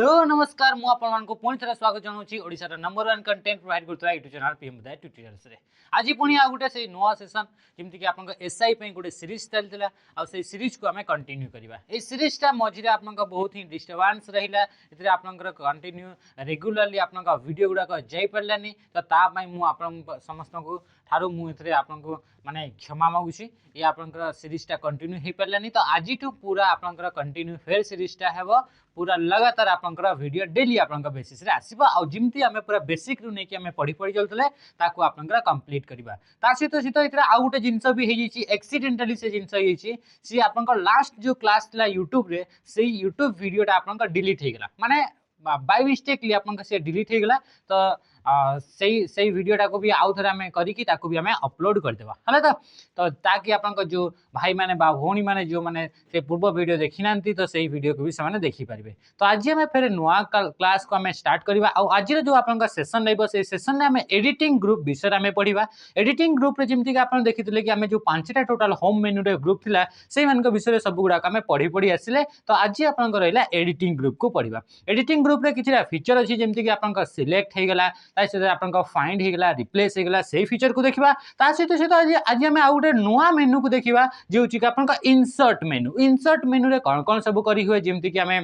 Hello नमस्कार मु आपण को पुणी थे स्वागत जनाऊँ ओडिशार नंबर 1 कंटेंट प्रोवाइड करता यूट्यूब चैनल पीएम उदय ट्यूटोरियल्स रे आज पुणी आ गोटे से नुआ सेशन जमती कि आपन एसआई पे गोटे सीरीज चलता आ से सीरीज को आम कंटिन्यू करवा ए सीरीजटा मझे आप बहुत ही डिस्टर्बांस रहा ये आपंकर कंटिन्यू रेगुलाली आप वीडियो गुड़ाक जाई पारानी तो तापाई मुझे समस्त को ठारू मुझे आपको माने क्षमा मागुची ये आपंकर सीरीजटा कंटिन्यू हो पारानी तो आज पूरा आपंकर कंटिन्यू फेर सीरीजटा हेब पूरा लगातार आपंकर वीडियो डेली आपंक बेसिस रे आसीबा आ जिमती आमे पूरा बेसिक रु नेकी आमे पढ़ी पढ़ी चलतले ताको आपंकर कंप्लीट करबा ता सहित सहित इतरा आ गुटे जिंस भी हे जैछि एक्सीडेंटली से जिंस हे जैछि सी आपंकर लास्ट जो क्लास थला यूट्यूब रे से यूट्यूब वीडियोटा आपंकर डिलीट हे गेला माने बाय मिस्टेकली आपंकर से डिलीट हे गेला तो सही वीडियोटा को भी आउ थे आम करी आम अपलोड करदेवा है तो ताकि आपन जो भाई माने बा भौणी माने जो माने से पूर्व वीडियो देखी ना तो सही वीडियो को भी से देखी पारे तो आज आम फिर नुआ क्लास को आम स्टार्ट करवा आज जो आपन सेसन रही से सेसन में आम एडिटिंग ग्रुप विषय में पढ़ा एडिटिंग ग्रुप जमीक आप देखी कि आम जो 5टा टोटाल होम मेन्यू ग्रुप थी से विषय सब गुड़ाक आम पढ़ी पढ़ी आसिले तो आज आपन रहा एडिटिंग ग्रुप को पढ़ा एडिटिंग ग्रुप रे किसी फीचर अच्छी जमीक आप सिलेक्ट होगा सहित फाइंड होगा रिप्लेस होगा से फीचर को देखा सहित सहित आज आम आउ गोटे नुआ मेनू को देखा जो आप इंसर्ट मेनू रे कौन कौन सब करी हुए जमीक आम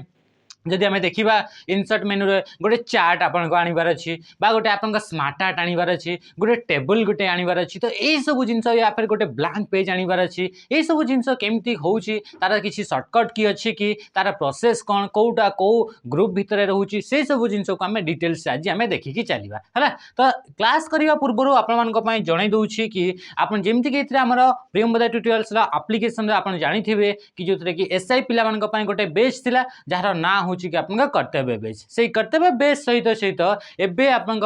जदि आम देखा इनसर्ट मेन्यू रे गोटे चार्ट आपन को आनिबार अच्छी गोटे आपन स्मार्ट आर्ट आनिबार अच्छी गोटे टेबल गोटे आनिबार अच्छी तो यही सब जिनस या फिर गोटे ब्लैंक पेज आनिबार अच्छी यही सब जिनस केमती होउची तार किसी शॉर्टकट की अच्छी कि तार प्रोसेस कौन कोटा को ग्रुप भितर रोचे से सब जिनस को आम डिटेल्स आज आम देखिकी चलवा है तो क्लास करने पूर्व आपण जन दूसरी कि आप जमीक आमर प्रियम उदय ट्यूटोरियल्स एप्लिकेशन आप जानी कि जो कि एसआई पिला गोटे बेच थी जार ना हो कि आपन कर्तव्य बेच से कर्तव्य बेच सहित सहित एबे आपन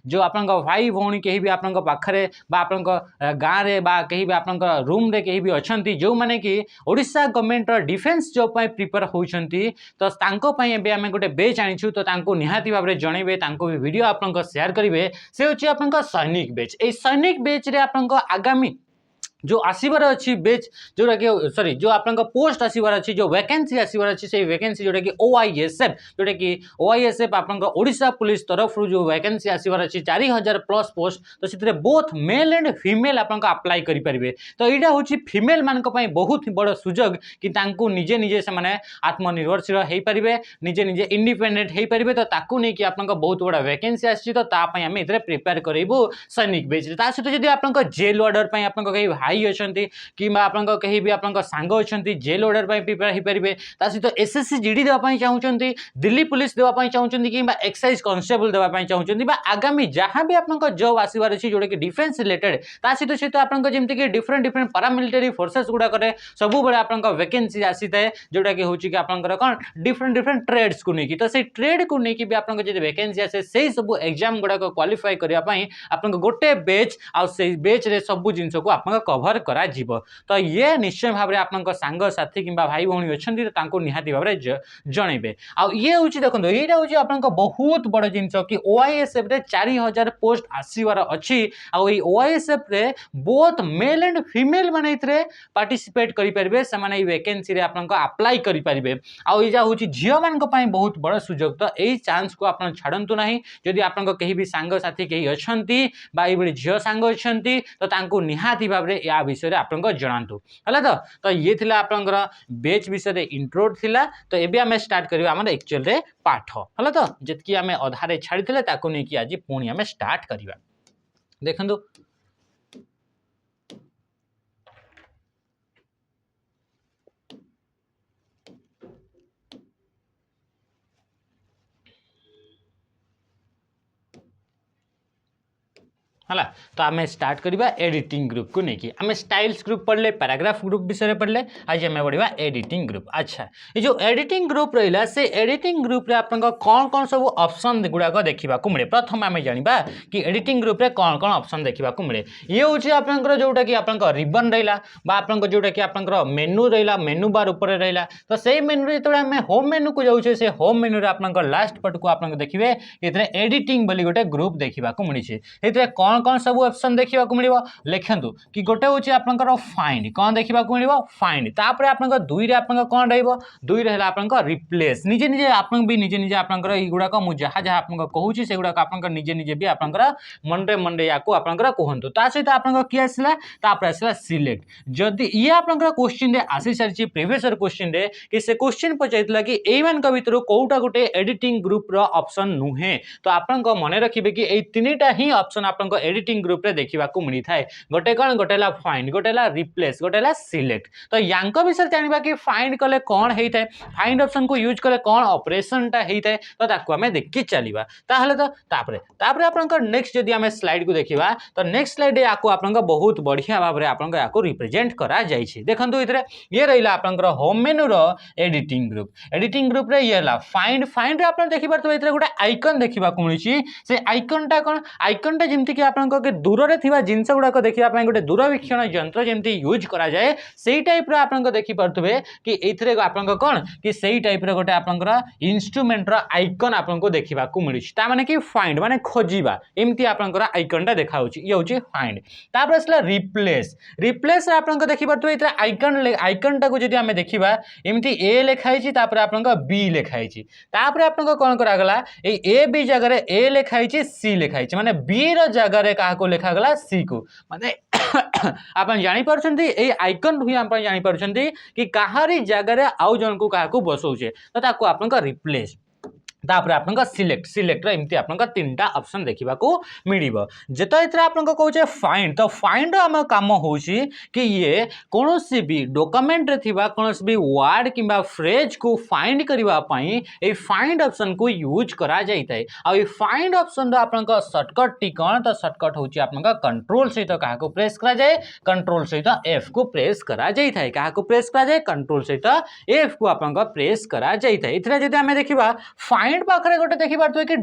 जो आपन भाई भौणी कहीं भी आपन पाखरे बा आपन गाँव रे बा कहीं भी आपन रूम रे कहीं भी अच्छी जो माने कि Odisha government defence job prepare होती तो एबे आमे गोटे बेच आनीछु तो तांको निहाती भाव में जनइबे तांको भी वीडियो आपन शेयर करेंगे से होची आपन सैनिक बेच ए सैनिक बेच रे आपन आगामी जो आसबार अच्छी बेच जोटा कि सॉरी जो आप पोस्ट आसबार अच्छी जो वैकेंसी आसबार अच्छी से वैकेंसी जोटा कि OISF जोटा कि OISF आप ओडिशा पुलिस तरफ जो वैकेंसी आसबार अच्छी 4000+ पोस्ट तो से बोथ मेल एंड फीमेल आप अप्लाई करेंगे तो यहाँ हूँ फीमेल मान बहुत बड़ सुजोग कि निजे निजे से माने आत्मनिर्भरशील हो पारे निजे निजे इंडिपेंडेंट हो पारे तो ताकू नहीं कि आप बहुत बड़ा वैकेंसी आसी तो आम ये प्रिपेयर करेबू सैनिक बेच सहित जब आप जेल ऑर्डर आप कहीं भाई अच्छा कि कहीं भी आप सांग अच्छा जेल ऑर्डर प्रिपेयर हो पारे सहित SSC GD देवाई चाहते दिल्ली पुलिस देवाई चाहते कि एक्साइज कॉन्स्टेबल देवाई चाहते आगामी जहाँ भी आप जॉब आसबार अच्छी जोटा कि डिफेन्स रिलेटेड सहित सहित आप जमीक डिफरेंट डिफरेंट पारामिलिटारी फोर्सेस गुड़ाक सब बड़े आप वैकेंसी आसी थाए जोटा कि हूँ कि आपंकर कौन डिफरेंट डिफरेंट ट्रेड्स को लेकिन तो से ट्रेड को लेकिन भी आप वैकेंसी आसे से सब एग्जाम गुड़ाक क्वालिफाई करने आप गोटे बेच आउ बेच रे सब जिन को आप कभर करा जीवो तो ये निश्चय भाव में आपन सांग साथी कि भाई भौणी अच्छा तो निहाती भाव में जनइबे आ ये हूँ देखो यहाँ हूँ आप बहुत बड़ जिनस कि OISF रे 4000 पोस्ट आसबार अच्छी आई OISF रे बोथ मेल एंड फीमेल माने पार्टिसिपेट करेंगे से वैकेंसी रे आपन अप्लाई करेंगे आजा हूँ झील मान बहुत बड़ सुजोग तो यही चांस को आप छाड़ू ना जदि आप कहीं भी सांग साथी कहीं अच्छा झील सांग अच्छा तो निहाती भाव में या विषय आप जनातु है तो ये थिला आपनकर बेच विषय इंट्रो थिला तो एबे आम स्टार्ट करबा हमर एक्चुअल रे पाठ है तो जितकी आम अधारे छाड़ी ताकू नहीं कि आज पुणी आम स्टार्ट करबा देखंतु है तो आम स्टार्ट करवा एडिटिंग ग्रुप को लेकिन आम स्टाइल्स ग्रुप पढ़ले पैराग्राफ ग्रुप विषय पढ़ले आज आम पढ़ा एडिटिंग ग्रुप अच्छा ये जो एडिटिंग ग्रुप रहा से एडिटिंग ग्रुप रे आप कौन कौन सब ऑप्शन गुड़ाक देखा मिले प्रथम आम जाना कि एडिटिंग ग्रुप रे कौन कौन ऑप्शन देखा मिले ये हूँ आपंकर जोटा कि आप रिबन रहा आप जोटा कि आपंकर मेनू रहा मेनू बार उपर रहा तो से मेनू जो आम होम मेनू को जाऊे से होम मेनू आप लास्ट पट को आप देखिए ये एडिटिंग बोली गोटे ग्रुप देखा मिली कौन कौन कौन सब ऑप्शन देखा मिलो लिखु कि गोटे हूँ आपंकर फाइंड कौन देखा मिलो फाइंड तापर आप दुई कौन रुई रहा आप रिप्लेस निजे निजे आप निजे निजे आपंकर युड़ाक मुझे जहाँ जहाँ आप कहूँ से गुड़ाक आप निजे निजे भी आपंकर मंडे मंडे या आपंकर कहतु ता सहित आप किए आसला आसला सिलेक्ट जदि ये आपंकर क्वेश्चन आसी सारी प्रीवियस क्वेश्चन कि से क्वेश्चन पचार कि एमान भितर कौटा गोटे एडिटिंग ग्रुप ऑप्शन नुहे तो आप मन रखिए कि ये तीनटा ही ऑप्शन आप एडिटिंग ग्रुप रे देखा मिली थाए गोटे कौन गोटे फाइंड गोटे रिप्लेस गोटे सिलेक्ट तो यांक विषय जाना कि फाइंड कले कौन होता है फाइंड ऑप्शन को यूज कले कौन ऑपरेशन टा होता है तो ताकू आम देखी चलवा ताहले तो तापरे आपनकर नेक्स्ट जदि आम स्लाइड को देखा तो नेक्स्ट स्लाइड आपको आप बहुत बढ़िया भाव में आपको रिप्रेजेंट करा जाइए देखो ये रहा आपनकर होम मेनू रो एडिटिंग ग्रुप रे ये फाइंड फाइंड आप देखिए तो गोटे आइकन देखा मिली से आइकनटा कौन आइकनटा जमती कि आप दूर में जिनस गुड़ाक देखा गोटे दूरवीक्षण यंत्र जमी यूज करा जाए से टाइप आप देखिपे कि ये आप कौन कि सही टाइप गोटे आपंकर इन्स्ट्रुमेंट आइकन आपको देखा मिली माने कि फाइंड माने खोजा एमती आपंकर आइकनटा देखा ये हूँ फाइंड तापर आसला रिप्लेस रिप्लेस आप देखिपे ये आइकनटा को आम देखा एमती ए लिखाई आप बी लिखाई आप कौन करागला ए बी जगह ए लिखाई सी लिखाई माने बी रगार क्या लिखागला सी को माने आप जापर आइकन भी आप जापर कि कहारी जगार आउ जन को क्या बसौचे तो आप रिप्लेस तापर आप सिलेक्ट सिलेक्ट एमती आप तीन ऑप्शन देखा मिल जिते आप कहे फाइंड तो फाइंड आम कम हो कि ये कौन सी भी डॉक्यूमेंट रे कौन भी वर्ड कि फ्रेज को फाइंड करने फाइंड ऑप्शन को यूज करा जाए आ फाइंड ऑप्शन आप सर्टकट टी कौन तो सर्टकट हूँ आप कंट्रोल सहित क्या प्रेस करा जाए कंट्रोल सहित एफ को प्रेस करा जाए क्या प्रेस करा जाए कंट्रोल सहित एफ को आप प्रेस करा जाए इतने आम देखा फाइंड पाखरे गोटे देखिए कि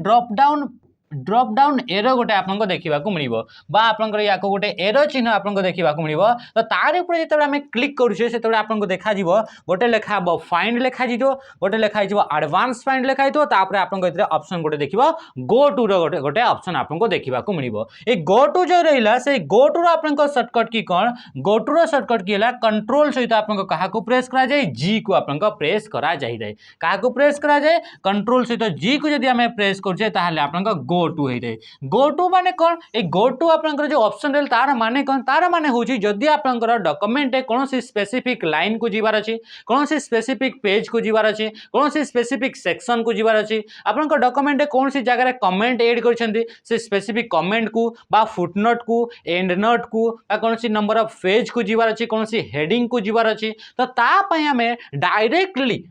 ड्रॉप डाउन एरो गोटे आपको देखा मिल आपंकर या गोटे एरो चिन्ह आपको देखा मिल तो तार ऊपर जो आम क्लिक करुचे से आपको देखा गोटे लेखा फाइंड लिखा गोटे लिखा एडवांस फाइंड लिखा तापर आपको ऑप्शन गोटे देखिए गो टू रोटे गोटे ऑप्शन आपको देखा मिल ये गो टू जो रहा से गो टू आप सर्टकट की कौन गो टू रो सर्टकट की कंट्रोल सहित आपको क्या प्रेस करा जाए जी को आप प्रेस करा जाए क्या प्रेस करा जाए कंट्रोल सहित जी को जब आम प्रेस करुचे आप गो टू हो जाए गो टू माने कौन ये गो टू आप जो ऑप्शन रहा तार माने कौन तार माने हूँ जदि आपंकर डॉक्यूमेंट कौन स्पेसिफिक लाइन को जीवार अच्छी कौन स्पेसिफिक पेज को जीवार अच्छी कौन स्पेसिफिक सेक्शन को जीवार अच्छी आप डॉक्यूमेंट कौन सी जगह कमेंट एड कर स्पेसिफिक कमेंट को बा फुटनोट को एंड नोट को कौन सी नंबर ऑफ पेज को जीवार अच्छी कौन सी हेडिंग को जीवार अच्छी तो तापाई आम डायरेक्टली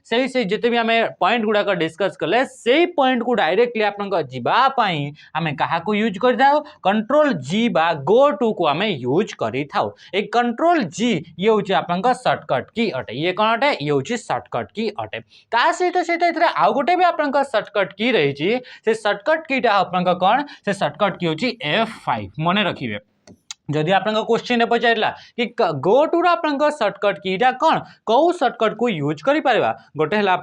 से जिते भी आम पॉइंट गुड़ाक डिस्कस कले से पॉइंट को डायरेक्टली जावाई आम क्या यूज कर कंट्रोल जी बा गो टू को आम यूज कर कंट्रोल जी ये हूँ आप सर्टकट की अटे ये कौन अटे ये हूँ सर्टकट की अटे ता सहित सहित आउ गोटे भी आप सर्टकट की रही से सर्टकट कीटा आप कौन से सर्टकट की हूँ F5 मन रखिए जदि आप क्वेश्चन पचारा कि गो टू आप सर्टकट कीटा कौन कौ सर्टकट को यूज कर गोटे आप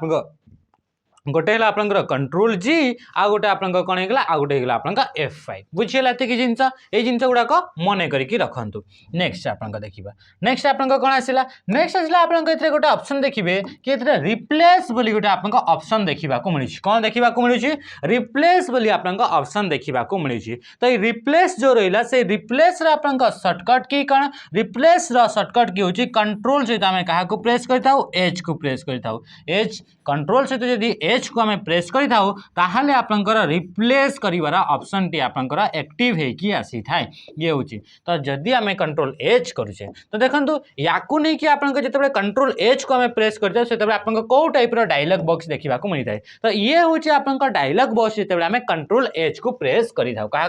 गोटे है आपंकर कंट्रोल जी आ गोटे आप कौन होगा आ गोटे होगा आप F5 बुझीगला ये जिनस ये जिनस गुड़ाक मन करके रखु नेक्स्ट आप देखा नेक्स्ट आप कौन आसला नेक्स्ट आसला आप गोटे ऑप्शन देखिए कि रिप्लेस बोली गोटे आप ऑप्शन देखा मिली कौन देखा मिली रिप्लेस बोली आप ऑप्शन देखा मिली तो ये रिप्लेस जो रहा से रिप्लेस आप सर्टकट की कौन रिप्लेस सर्टकट की हूँ कंट्रोल सहित आम क्या प्रेस करच को प्रेस करच कंट्रोल सहित जदि एच को आम प्रेस करें आपंकर रिप्लेस कर ऑप्शन टी आपंकर एक्टिव होगी आसी थाए ये हूँ तो जदि आम कंट्रोल एच करुचे तो देखो या नहीं कि आप जो कंट्रोल एच को आम प्रेस करते से कौ टाइप डायलॉग बॉक्स देखा मिलता है तो ये हूँ आप डायलॉग बॉक्स जो आम कंट्रोल एच को प्रेस कर क्या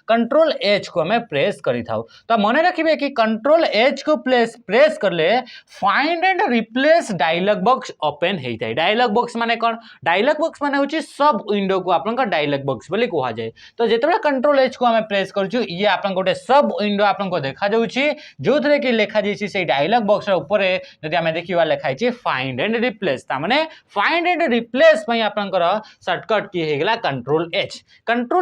कंट्रोल एच को आम प्रेस कर तो मन रखिए कि कंट्रोल एच को प्रेस करले find and replace dialog box open होता है डायलॉग बॉक्स माने कौन डायलॉग बॉक्स माने होची सब विंडो को आपन का डायलॉग बॉक्स बोली कहा जाए। तो जेतबे कंट्रोल एच को हम प्रेस करछु ये आपन गोटे सब विंडो आपन को देखा जाउची जो थरे कि लेखा जाइछि से डायलॉग बॉक्स ऊपर जदि हमें देखिबा लेखा छै फाइंड एंड रिप्लेस ता माने फाइंड एंड रिप्लेस पई आपन कर शॉर्टकट की हे गेला कंट्रोल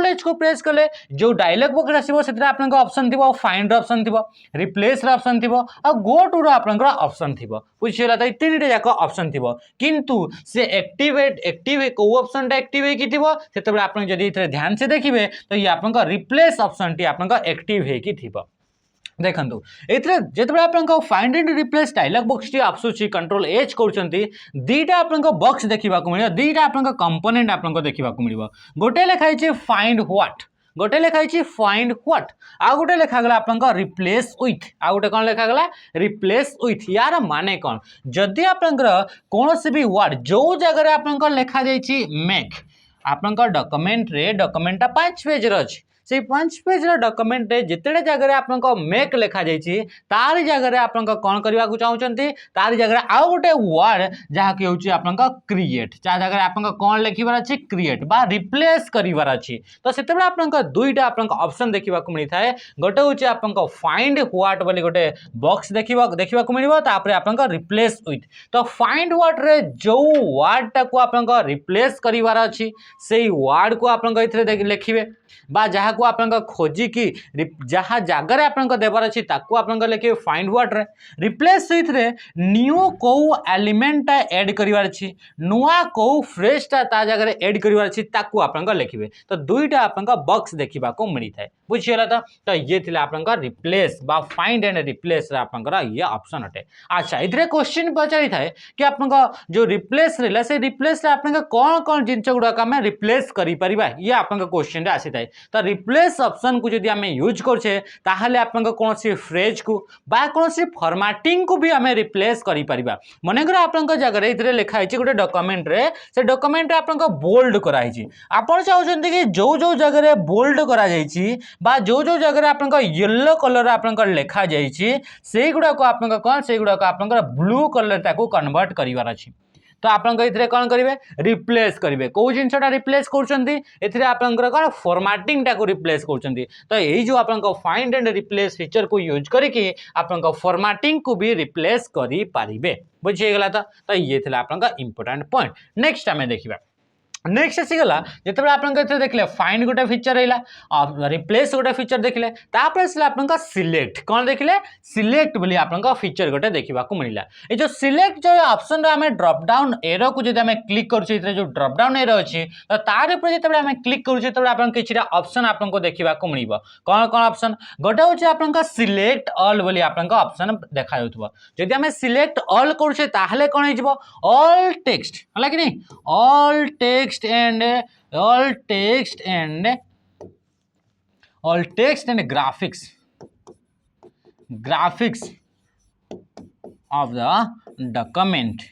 एच को प्रेस कले जो डायलॉग बॉक्स आसीबो सेतरा आपन का ऑप्शन थिबो फाइंड ऑप्शन थिबो रिप्लेस र ऑप्शन थिबो आ गो टू र आपन का ऑप्शन थिबो बुझियला त तीनटे जाक ऑप्शन थिबो किंतु से एक्टिव को ऑप्शन टा एक्टिव है कि थिबो सेतबे आपन जदि इथरे ध्यान से देखिबे तो ये आपन का रिप्लेस ऑप्शन टी आपन का एक्टिव है कि थिबो देखंतु एथरे जेतबे आपन को find and replace dialog box T आसुची कंट्रोल एच करचंती दीटा आपन को बॉक्स देखिबा को मिलियो दीटा आपन को कंपोनेंट आपन को देखिबा को मिलियो गोटे लेखाइ छै फाइंड व्हाट गोटे लेखाइ छै फाइंड व्हाट आ गोटे लेखा गला आपन को रिप्लेस विथ आ गोटे कोन लेखा गला रिप्लेस विथ यार माने कोन जदि आपन कोनोसी भी वर्ड जो जगह रे आपन को लेखा जाय छी मेक आपन को डॉक्यूमेंट रे डॉक्यूमेंट 5 पेज रे अछि से 5 पेज डॉक्यूमेंट रे जिते जगह आपन को मेक लिखा जाइए तार जगह आपन कौन करने को चाहते तार जगह आउ गोटे वर्ड जहाँकि हूँ आपन क्रिएट जहाँ जगह आपन कौन लिखबार अच्छे क्रिएट बा रिप्लेस करार अच्छी तो से आपन दुईटा आपन ऑप्शन देखा मिलता है गोटे हूँ आपन फाइंड व्हाट बोली गोटे बॉक्स देखा मिले तापर आपन रिप्लेस विथ तो फाइंड व्हाट रे जो वर्ड टाक आपन रिप्लेस करार अच्छी से वर्ड को आपन लिखिए बा जहाँ को आपन खोजिकी जहाँ जगह आपन देवार अच्छी ताकू आपन लिखे फाइंड व्हाट रे रिप्लेस विथ रे न्यू को एलिमेंट ऐड करिवार अछि नुआ को फ्रेश ता जगह ऐड करिवार अछि ताकू आपन लिखिबे तो दुईटा आपन बॉक्स देखिबा को मिलता है बुझियला तो ये थिला आपन रिप्लेस बा फाइंड एंड रिप्लेस रे आपन ये ऑप्शन अटे। अच्छा इधरे क्वेश्चन पचारि थाए कि आपन जो रिप्लेस रहला से रिप्लेस रे आपन कौन कौन जिंस गुडा का मैं रिप्लेस करि परिबा ये आपन क्वेश्चन रे आसी थाए तो रिप्लेस ऑप्शन को जदि आमे यूज करछे ताहले आपन कोनोसी फ्रेज को बा कोनोसी फॉर्मेटिंग को भी आमे रिप्लेस करि परिबा मने कर आपन जगह रे इधरे लिखा है गोटे डॉक्यूमेंट रे से डॉक्यूमेंट रे आपन बोल्ड करा है आपन चाहउछन्ती कि जो जो जगह रे बोल्ड करा जाईची बा जो जो जगह आपन येलो कलर आपन लिखा जाईची से गुडा को आपन कोन से गुडा को आपन ब्लू कलर ताको कन्वर्ट करिवार अछि तो आपन इथरे कौन करेंगे रिप्लेस करेंगे कौ जिनटा रिप्लेस कर आपंकर कौन फॉर्मेटिंग टाक रिप्लेस कर तो यही जो आपन फाइंड एंड रिप्लेस फीचर को यूज करके आपन फॉर्मेटिंग को भी रिप्लेस करि पारिबे बुझीगला तो ये थिला आपन इंपोर्टेंट पॉइंट नेक्स्ट आमे देखिबा नेक्स्ट आसीगला जिते आपन देखले फाइंड गोटे फीचर रहा रिप्लेस गोटे फीचर देखले तापर आपन सिलेक्ट कौन देखले सिलेक्ट बोली आपन फीचर गोटे देखा मिलला ये जो सिलेक्ट जो ऑप्शन रे ड्रॉप डाउन एरो को जब क्लिक करुचे जो ड्रॉप डाउन एरो अच्छी तो तार ऊपर जो क्लिक करुचे तब आपन किछिटा ऑप्शन आपन को देखा मिलबो कौन कौन ऑप्शन गोटे होचे आपन सिलेक्ट ऑल बोली आपन ऑप्शन देखा जाउथबो जदि हमें सिलेक्ट ऑल करुचे ताहले कोन हिजबो ऑल टेक्स्ट हला कि नहीं all text and all text and graphics of the document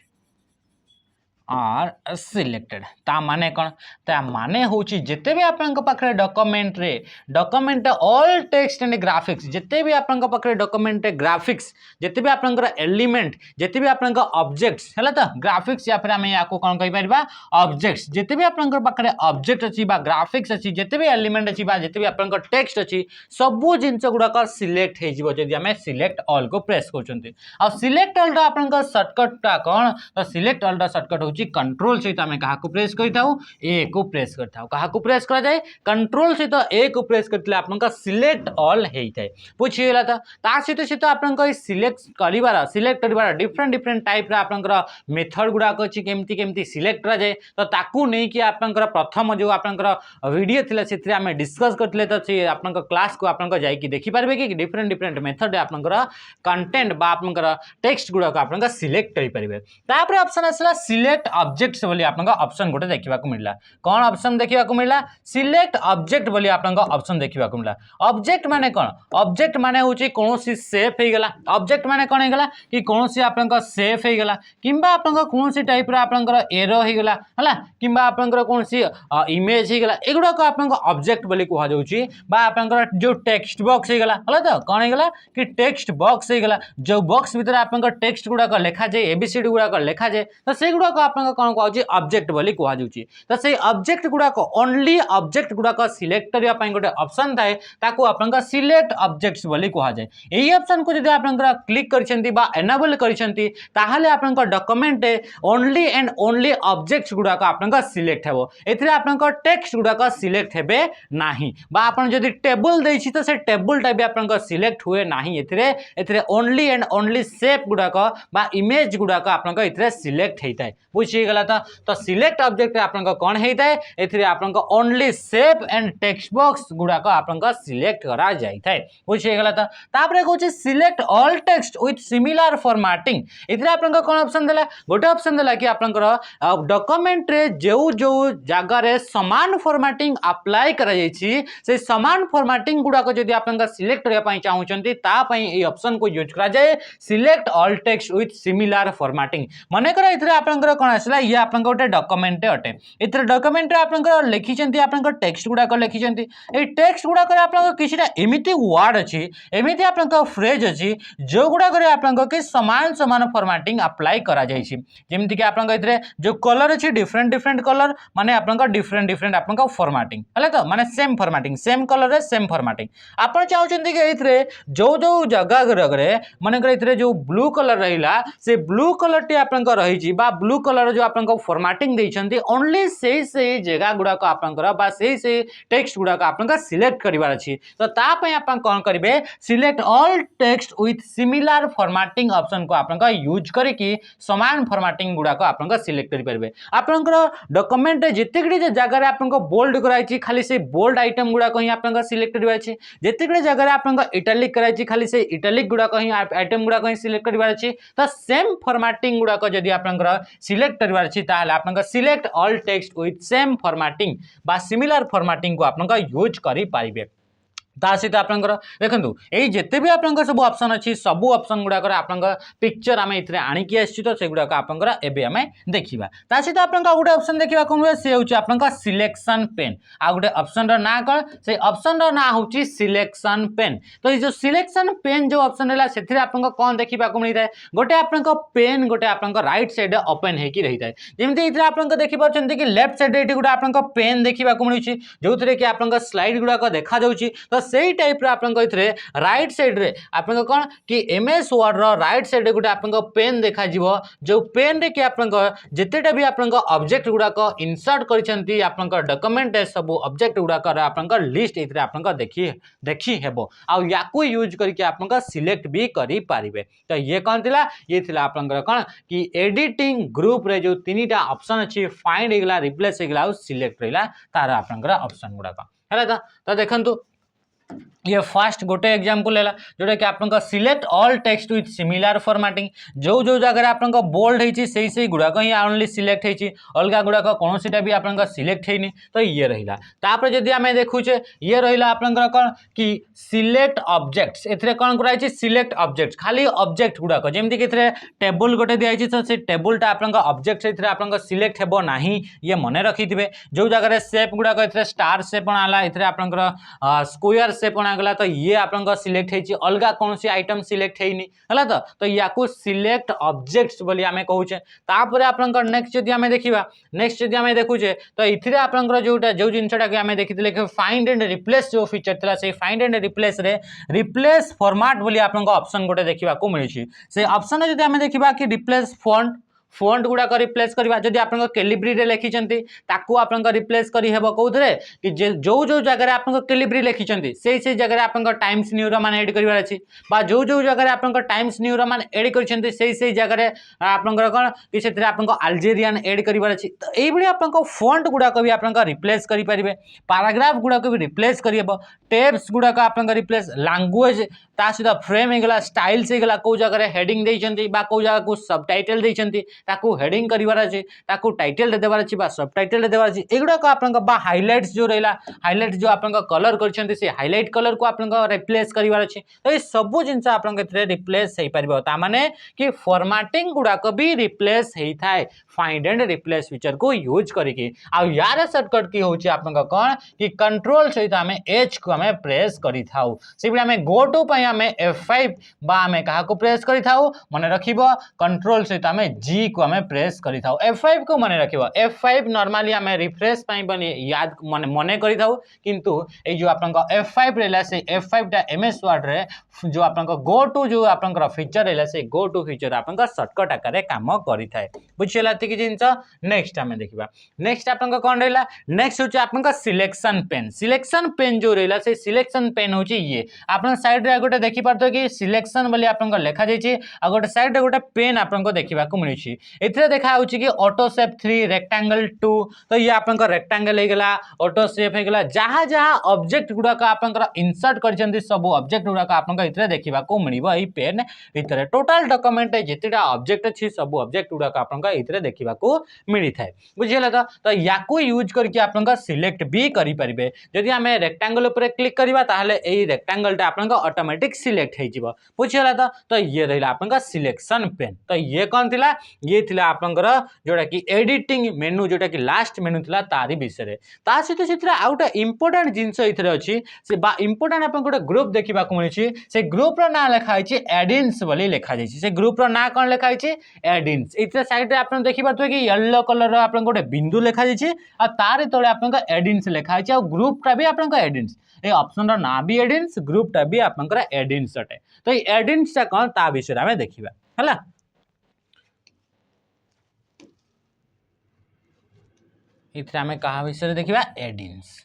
are selected ता माने कौन ता माने होची जिते भी आपन पाखरे डॉक्यूमेंट रे document all text and graphics जिते भी आपन पाखरे डॉक्यूमेंट ग्राफिक्स जिते भी आपन एलिमेंट जिते भी आपन ऑब्जेक्ट्स हैला त ग्राफिक्स या फिर हम याको कोन कहि परबा ऑब्जेक्ट्स जिते भी आपन पाखरे ऑब्जेक्ट अछि बा ग्राफिक्स अछि जिते भी एलिमेंट अछि बा जिते भी आपन टेक्स्ट अछि सबु जिंस गुडा का सिलेक्ट हे जिवो जदि हम सिलेक्ट ऑल को प्रेस करचंती आ सिलेक्ट ऑल दा आपन शॉर्टकट ता कोन तो सिलेक्ट ऑल दा शॉर्टकट कंट्रोल सहित आम क्या प्रेस करता ए को प्रेस करता क्या प्रेस करा जाए कंट्रोल सहित ए को प्रेस करते आपन सिलेक्ट ऑल होता है बुझीगला तो सहित सहित आपन सिलेक्ट कर डिफरेंट डिफरेंट टाइप आपंकर मेथड गुड़ाक अच्छी केमती केमती सिलेक्ट करा जाए तो ताकू नहीं कि आपंकर प्रथम जो आपंकर वीडियो थिला से आम डिस्कस करते तो सी आपन क्लास को आपन जाइए देखिपारे कि डिफरेंट डिफरेंट मेथड आपंकर कंटेंट बा आपंकर टेक्स्ट गुड़ाक आपन सिलेक्ट करेंगे तापर ऑप्शन आसला सिलेक्ट ऑब्जेक्ट्स बोली आपन ऑप्शन गोटे देखा मिलला कौन ऑप्शन देखा मिलला सिलेक्ट ऑब्जेक्ट बोली आपन ऑप्शन देखा मिलला ऑब्जेक्ट माने कौन ऑब्जेक्ट माने होची कोनोसी शेप हे गला ऑब्जेक्ट माने कौन हे गला कि कोनोसी आपन शेप हे गला किंबा आपन कोनोसी टाइप रा आपन एरो हे गला हला किंबा आपन कोनोसी इमेज हे गला एगुडा को आपन ऑब्जेक्ट बोली कहा जाउची बा आपन जो टेक्स्ट बॉक्स हे गला हला तो कौन हे गला कि टेक्स्ट बॉक्स हे गला जो बॉक्स भीतर आपन टेक्स्ट गुडा को लिखा जाए एबीसीडी गुडा को लिखा जाए तो से गुडा को आपन कोन कहउची ऑब्जेक्ट बोली कहआ जाउची तो से ऑब्जेक्ट गुडाक ओनली ऑब्जेक्ट गुडाक सिलेक्ट करिया पई गोटे ऑप्शन थाए ताको आपन सिलेक्ट ऑब्जेक्ट्स बोली कहआ जाय एही ऑप्शन को जदि आपन क्लिक करिसेंती बा एनेबल करिसेंती ताहाले आपन document only and only objects गुडाक आपन सिलेक्ट हेबो एथिरे आपन टेक्स्ट गुडाक सिलेक्ट हेबे नाही बा आपन जदि टेबल देछि तो से टेबल टाइप आपन सिलेक्ट हुए नाही एथिरे ओनली एंड ओनली शेप गुडाक बा इमेज गुडाक आपन एथिरे सिलेक्ट हेइताय बुझी गला तो सिलेक्ट ऑब्जेक्ट आपन कोन हेइताय एथिरे आपन only shape and text box गुडाक आपन सिलेक्ट करा जाइताय बुझी गला तो तापरे कहउची select all text with similar formatting एथिरे आपन कोन ऑप्शन देला गोटे ऑप्शन देला कि आपन डॉक्यूमेंट रे जो जो जगह रे समान फॉर्मेटिंग अप्लाई करा जाइछि से समान फॉर्मेटिंग गुडाक जदि आपन सिलेक्ट करिया पई चाहुचंती ता पई ए ऑप्शन को यूज करा जाय select all text with similar formatting माने करा इथरे आपन कोन आसला ये आपन गोटे डॉक्यूमेंट अटे इथरे डॉक्यूमेंट रे आपन लिखिचंती आपन टेक्स्ट गुडाक लिखिचंती ए टेक्स्ट गुडाक रे आपन किछटा एमिति वर्ड अछि एमिति आपन फ्रेज अछि जो गुडाक रे आपन के समान समान फॉर्मेटिंग अप्लाई करा जाइछि जेमिति कि आपन इथरे जो कलर अछि डिफरेंट डिफरेंट कलर माने आपन डिफरेंट डिफरेंट आपन फॉर्मेटिंग हला तो माने सेम फॉर्मेटिंग सेम कलर रे सेम फॉर्मेटिंग आपन चाहुचंती कि इथरे जो जो जगह रे माने कर इथरे जो ब्लू कलर रहिला से ब्लू कलर टी आपन रही छी बा ब्लू कलर जो आपन फॉर्मेटिंग देइछंती ओनली से जगह गुडा को आपन बा से टेक्स्ट गुडा को आपन सिलेक्ट करिवार अछि तो ता पय आपन कोन करिवे select all text with similar formatting option को आपन यूज करी कि समान फॉर्मेटिंग गुडा को आपन सिलेक्ट करि परबे आपन डॉक्यूमेंट जेतेगडी जगह रे आपन बोल्ड कराई छी खाली से बोल्ड आइटम गुडा को ही आपन सिलेक्ट करिवार अछि जेतेगडी जगह रे आपन इटैलिक कराई छी खाली से इटैलिक गुडा को ही आइटम गुडा को ही सिलेक्ट करिवार अछि तो सेम फॉर्मेटिंग गुडा को जदि आपन सिलेक्ट करिवार अछि ताहाले आपन select all text with same formatting बा सिमिलर फॉर्मेटिंग को आपन यूज करि पारिबे ता सहित आपनकर देखंतु एई जेते भी आपनकर सब ऑप्शन अछि सब ऑप्शन गुडा कर आपनकर पिक्चर आमे इथरे आनी कि आछि तो से गुडा का आपनकर एबे आमे देखिबा ता सहित आपनका गुडा ऑप्शन देखिबा कोन से होछि आपनका सिलेक्शन पेन आ गुडे ऑप्शन रो ना कर से ऑप्शन रो ना होछि सिलेक्शन पेन तो ई जो सिलेक्शन पेन जो ऑप्शन हैला सेथिरे आपनका कोन देखिबा को मिलि थाए गोटे आपनका पेन गोटे आपनका राइट साइड ओपन हे कि रहि थाए जेमति इथरे आपनका देखि पाछन्ती कि लेफ्ट साइड एठी गुडा आपनका पेन देखिबा को मिलुछि जोथरे कि आपनका स्लाइड गुडा को देखा जाउछि तो सेही टाइप रे आपन इथरे राइट साइड रे आपन कोन कि MS word row right side रे गुडा आपन पेन देखा जिवो जो पेन रे कि आपन जेतेटा भी आपन ऑब्जेक्ट गुडा को इंसर्ट करिसंती आपन डॉक्यूमेंट सब ऑब्जेक्ट गुडा कर आपन लिस्ट इथरे आपन देखि हेबो आ याकू यूज करके आपन सिलेक्ट भी करि पारिबे तो ये कोन थिला ये थिला आपन कोन कि एडिटिंग ग्रुप रे जो तीनटा ऑप्शन अछि फाइंड हेगला रिप्लेस हेगला सिलेक्ट रहला तार आपन ऑप्शन गुडा का हला तो देखंतु ये फर्स्ट गोटे एग्जांपल है जोटा कि आपन select all text with similar formatting जो जो जगह आपन बोल्ड है से गुड़ाक ही ओनली सिलेक्ट है अलग गुड़ाक कौन सीटा भी आपन सिलेक्ट है तो ये रहा तापर जदि आम देखुचे ये रहा आपन कौन कि सिलेक्ट ऑब्जेक्ट्स एथिरे कौन कराई सिलेक्ट ऑब्जेक्ट्स खाली ऑब्जेक्ट गुड़ाक जमीक कि टेबल गोटे दिखाई तो से टेबलटा आपन ऑब्जेक्ट से आपन सिलेक्ट हेबो नाही ये मन रखिथे जो जगह शेप गुड़ाक स्टार शेप बनाला इथरे आपन स्क्वायर शेप गला तो ये आपन सिलेक्ट है अलग कौन सी आइटम सिलेक्ट है तो याकू सिलेक्ट ऑब्जेक्ट्स बोली आमे कहूचे तापर आपन नेक्स्ट जदि आमे देखिबा नेक्स्ट जदि आमे देखुचे तो इथिरे आपन जोटा जो जिनसटा कि आमे देखिथिले कि फाइंड एंड रिप्लेस जो फीचर थिला से फाइंड एंड रिप्लेस रे रिप्लेस फॉर्मेट बोली आपन ऑप्शन गोटे देखिबा को मिलछि से ऑप्शन जदि आमे देखिबा कि रिप्लेस फॉन्ट गुड़ाक रिप्लेस करवा जदि आपन कैलिब्री रे लिखिचंती ताकू आपन रिप्लेस करी हेबो कोउथरे कि जो जो जगह आपन कैलिब्री लिखिचंती से जगह आपन टाइम्स न्यू रोमान ऐड करबार अछि बा जो जो जगह आपन टाइम्स न्यू रोमान ऐड करछंती से जगह आपन कोन कि सेतरे आपन अल्जेरियन ऐड करबार अछि तो एई बडी आपन फॉन्ट गुड़ाक भी आपन रिप्लेस करि परिबे पैराग्राफ गुड़ाक भी रिप्लेस करि हेबो टेब्स गुड़ाक आपन रिप्लेस लैंग्वेज ता सीधा फ्रेम हेगला स्टाइल से हेगला को जगह हेडिंग देइचंती बा को जगह को सबटाइटल देइचंती ताकू हेडिंग करिवार अछि ताकू टाइटल दे देबार अछि बा सबटाइटल दे देबार अछि एगुडा को आपन बा हाइलाइट्स जो रहला हाइलाइट जो आपन कलर करछंती से हाइलाइट कलर को आपन रिप्लेस करिवार अछि तो ए सब जिंस आपन के रिप्लेस हेई परिबो ता माने कि फॉर्मेटिंग गुडा को भी रिप्लेस हेई थाए फाइंड एंड रिप्लेस फीचर को यूज करिके आ यार शॉर्टकट की होची आपन कोन कि कंट्रोल सहित हमें एच को हमें प्रेस करि थाउ सेबि हमें गो टू पय हमें F5 बा हमें कहा को प्रेस करि थाउ माने रखिबो कंट्रोल सहित हमें जी को आम प्रेस कर F5 को मन रखिबो F5 नॉर्मली आम रिफ्रेश बनी याद मन कर किंतु ए जो आपन F5 रहला से F5 टा MS वर्ड रे जो आपन गो टू जो आपन फीचर रहला से गो टू फीचर आपन शॉर्टकट आकार काम करि थाए बुझियला कि जिंस नेक्स्ट आम देखिबा नेक्स्ट आपन कोन रहला नेक्स्ट होची आपन सिलेक्शन पेन जो रहला से सिलेक्शन पेन होची ये आपन साइड रे गोटे देखि पारतो कि सिलेक्शन बोली आपन लेखा जायछि आ गोटे साइड रे गोटे पेन आपन देखिबा को मिलछि एथिरे देखा होछि कि ऑटो शेप 3 रेक्टेंगल 2 तो ये आपन रेक्टेंगल हे गेला ऑटो शेप हे गेला जहा जहा ऑब्जेक्ट गुडा का आपन इंसर्ट करछन्ती सब ऑब्जेक्ट गुडा का आपन एथिरे देखिबा को मिलिबो एई पेन भितरे टोटल डॉक्यूमेंट जेतेटा ऑब्जेक्ट अछि सब ऑब्जेक्ट गुडा का आपन एथिरे देखिबा को मिली थाए बुझियला तो याकू यूज करके आपन सिलेक्ट भी करि परिबे जदि हमें रेक्टेंगल ऊपर क्लिक करबा ताहले एई रेक्टेंगल टा आपन ऑटोमेटिक सिलेक्ट हे जिवो बुझियला तो ये रहला आपन सिलेक्शन पेन तो ये कौन थिला ये थिला आपनकर जोटा कि एडिटिंग मेनू जोटा कि लास्ट मेनू थिला तारी विषय रे ता सहित सेथरा आउटा इंपोर्टेंट जिंस इथरे अछि से बा इंपोर्टेंट आपन गोटे ग्रुप देखिबा को मिलछि से ग्रुप रो नाम लिखा अछि एडिन्स बोली लिखा जायछि से ग्रुप रो नाम कोन लिखा अछि एडिन्स इथरे साइड रे आपन देखि पाथो कि येलो कलर रो आपन गोटे बिंदु लिखा जायछि आ तारे तळे आपन एडिन्स लिखा अछि आ ग्रुप टा भी आपन एडिन्स ए ऑप्शन रो ना भी एडिन्स ग्रुप टा भी आपन एडिन्स अटे तो एडिन्स टा कोन ता विषय रे हमें देखिबा हला इथरे हमें कहा विषय देखिबा एडिन्स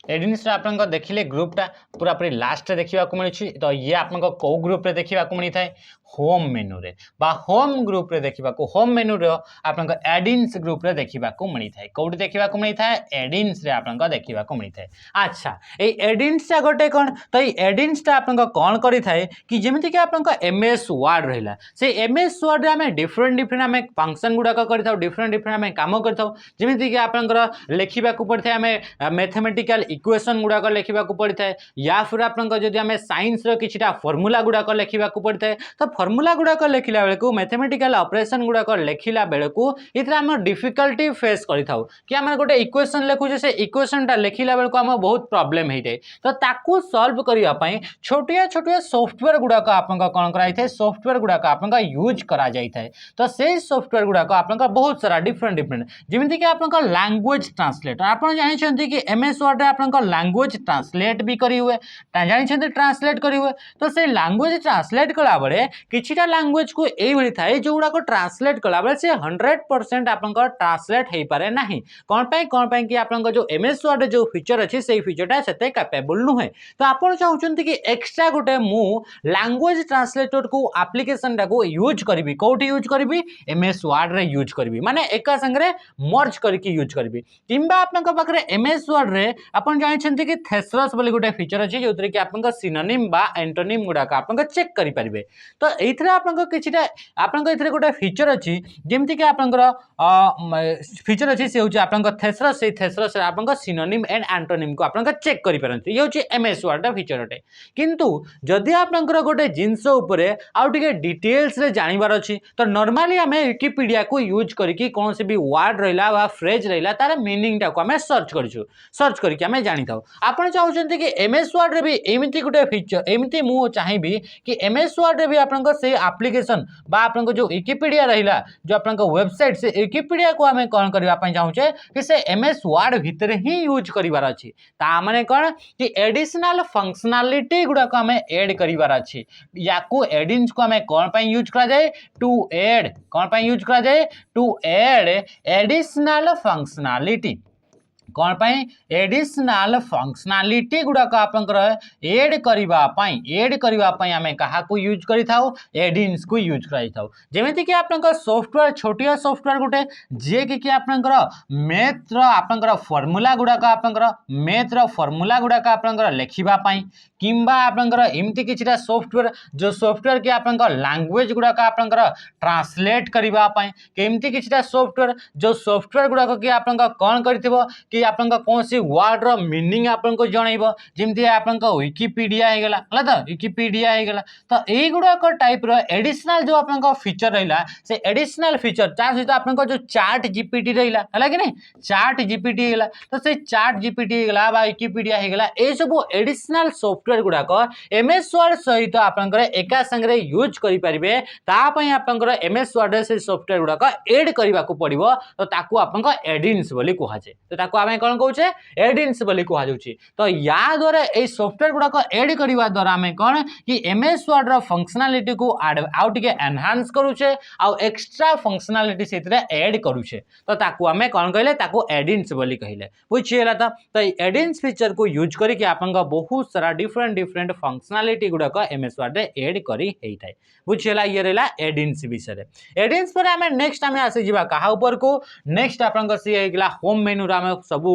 एडिन्स आपन देखिले ग्रुप टा पूरा पूरी लास्ट रे देखिबा को मिलछि तो ये आपन को ग्रुप रे देखिबा को मिली थाए होम मेनू रे बा होम ग्रुप रे देखिबा को होम मेनू रे आपन एडिन्स ग्रुप रे देखिबा को मिली थाए कोड देखिबा को मिली थाए एडिन्स रे आपन देखिबा को मिली थाए अच्छा ए एडिन्स टा गोटे कोन तो ए एडिन्स टा आपन कोन करि थाए कि जेमिति कि आपन एमएस वर्ड रहला से एमएस वर्ड रे हमें डिफरेंट हमें फंक्शन गुडा का करि थाउ डिफरेंट हमें काम करि थाउ जेमिति कि आपन लेखिबा को पड़ि थाए हमें मैथमेटिकल इक्वेशन गुडा लेखिबा को पड़ि थाए या फिर आपन जदि हमें साइंस रो किछिटा फार्मूला गुडा लेखिबा को पड़ि थाए तो फार्मूला गुडा लेखिला बेले को मैथमेटिकल ऑपरेशन गुडा लेखिला बेले को इथरा हम डिफिकल्टी फेस करि थाउ कि हम गोटे इक्वेशन लेखु जे से इक्वेशन टा लेखिला बेले को हम बहुत प्रॉब्लम हे थाए तो ताकू सॉल्व करिया पई छोटिया छोटिया सॉफ्टवेयर गुडा आपन कोन कराई थाए सॉफ्टवेयर गुडा आपन यूज करा जाई थाए तो से सॉफ्टवेयर गुडा आपन बहुत सारा डिफरेंट जेमिति कि आपन लैंग्वेज ट्रांसलेटर आपन जानि छथि कि एमएस वर्ड रे आपन लैंग्वेज ट्रांसलेट भी करी हुए जानि छथि ट्रांसलेट करी हुए तो से लैंग्वेज ट्रांसलेट कला बेले किछिटा लैंग्वेज को एई भली थाए जो गुडा को ट्रांसलेट कला बेले से 100% आपन ट्रांसलेट हेई पारे नाही कोन पई कि आपन जो एमएस वर्ड जो फीचर अछि से फीचरटा सेते कैपेबल नुहे तो आपन चाहउछन्ति कि एक्स्ट्रा गोटे मु लैंग्वेज ट्रांसलेटर को एप्लीकेशन टा को यूज करबी कोठी यूज करबी एमएस वर्ड रे यूज करबी माने एका संगरे मर्ज करके यूज करबी किंबा आपन पाखरे एमएस वर्ड रे आपन जानि छन्ति कि थेसरस बोली गोटे फीचर अछि जोतरे कि आपन सिनोनिम बा एंटोनिम गुडा का आपन चेक करि परिबे तो एथरा आपन किछिटा आपन इथरे गोटे फीचर अछि जेमति कि आपन फीचर अछि से होछि आपन थेसरस से थेसरस आपन सिनोनिम एंड एंटोनिम को आपन चेक करि परंती ये होछि एमएस वर्ड फीचर अटे किंतु जदि आपन गोटे जिंस ऊपर आउ टिके डिटेल्स रे जानिबार अछि तो नॉर्मली हमें विकिपीडिया को यूज करके कौन से भी वर्ड रहिला बा फ्रेज रहिला तार मीनिंग टा को हमें सर्च करके हमें जानि थाउ आपन चाहउछन्ति कि एमएस वर्ड रे भी एमिति गोटे फीचर एमिति मु चाहिबी कि एमएस वर्ड रे भी आपन से एप्लीकेशन बा आपन जो विकिपीडिया रहिला जो आपन वेबसाइट से विकिपीडिया को हमें कोन करबा पई चाहउछे कि से एमएस वर्ड भितर ही यूज करिवार अछि ता माने कोन कि एडिशनल फंक्शनलिटी गुडा को हमें ऐड करिवार अछि याकू एडिन्स को हमें कोन पई यूज करा जाय टू ऐड कोन पई यूज करा जाय टू ऐड एडिशनल फंक्शनलिटी कौन पाई एडिशनल फंक्शनलिटी गुडा आपनकर ऐड करबा पई हमें कहा को यूज करि थाउ एडिन्स को यूज करि थाउ जेमिति कि आपनकर सॉफ्टवेयर छोटिया सॉफ्टवेयर गुटे जे कि आपनकर मैथ रो आपनकर फार्मूला गुडा आपनकर लेखिबा पई किंबा आपनकर एमिति किछिटा सॉफ्टवेयर जो सॉफ्टवेयर के आपनकर लैंग्वेज गुडा आपनकर ट्रांसलेट करबा पई केमिति किछिटा सॉफ्टवेयर जो सॉफ्टवेयर गुडा कि आपनकर कोन करथिबो कि आपन कौन सी वर्ड रो मीनिंग आपन को जनइबो जेमती आपन को विकिपीडिया हे गेला हला तो विकिपीडिया हे गेला तो ए गुडा को टाइप रो एडिशनल जो आपन को फीचर रहिला से एडिशनल फीचर ता सहित आपन को जो चैट जीपीटी रहिला हला कि नहीं चैट जीपीटी हे गेला तो से चैट जीपीटी हे गेला बा विकिपीडिया हे गेला ए सब एडिशनल सॉफ्टवेयर गुडा को एमएस वर्ड सहित आपन को एका संगे यूज करि परिबे ता पई आपन को एमएस वर्ड से सॉफ्टवेयर गुडा को ऐड करबा को पड़िबो तो ताकू आपन को एडिन्स बोली कहै छै तो ताकू आमे कोन कहै छै एडिन्स बोली कहै जाउछि तो या द्वारा ए सॉफ्टवेयर गुडा को ऐड करबा द्वारा आमे कोन कि एमएस वर्ड रो फंक्शनलिटी को आउट के एनहांस करू छै आ एक्स्ट्रा फंक्शनलिटी सेतरे ऐड करू छै तो ताकू आमे कोन कहले ताकू एडिन्स बोली कहले बुझिएला तो एडिन्स फीचर को यूज करी कि आपन का बहुत सारा डिफरेंट फंक्शनलिटी गुडा को एमएस वर्ड रे ऐड करी हेई थाय बुझिएला ये रहला एडिन्स विषय एडिन्स पर आमे नेक्स्ट आमे आसी जिबा कहा ऊपर को नेक्स्ट आपन को सी हेगला होम मेनू रा आमे सब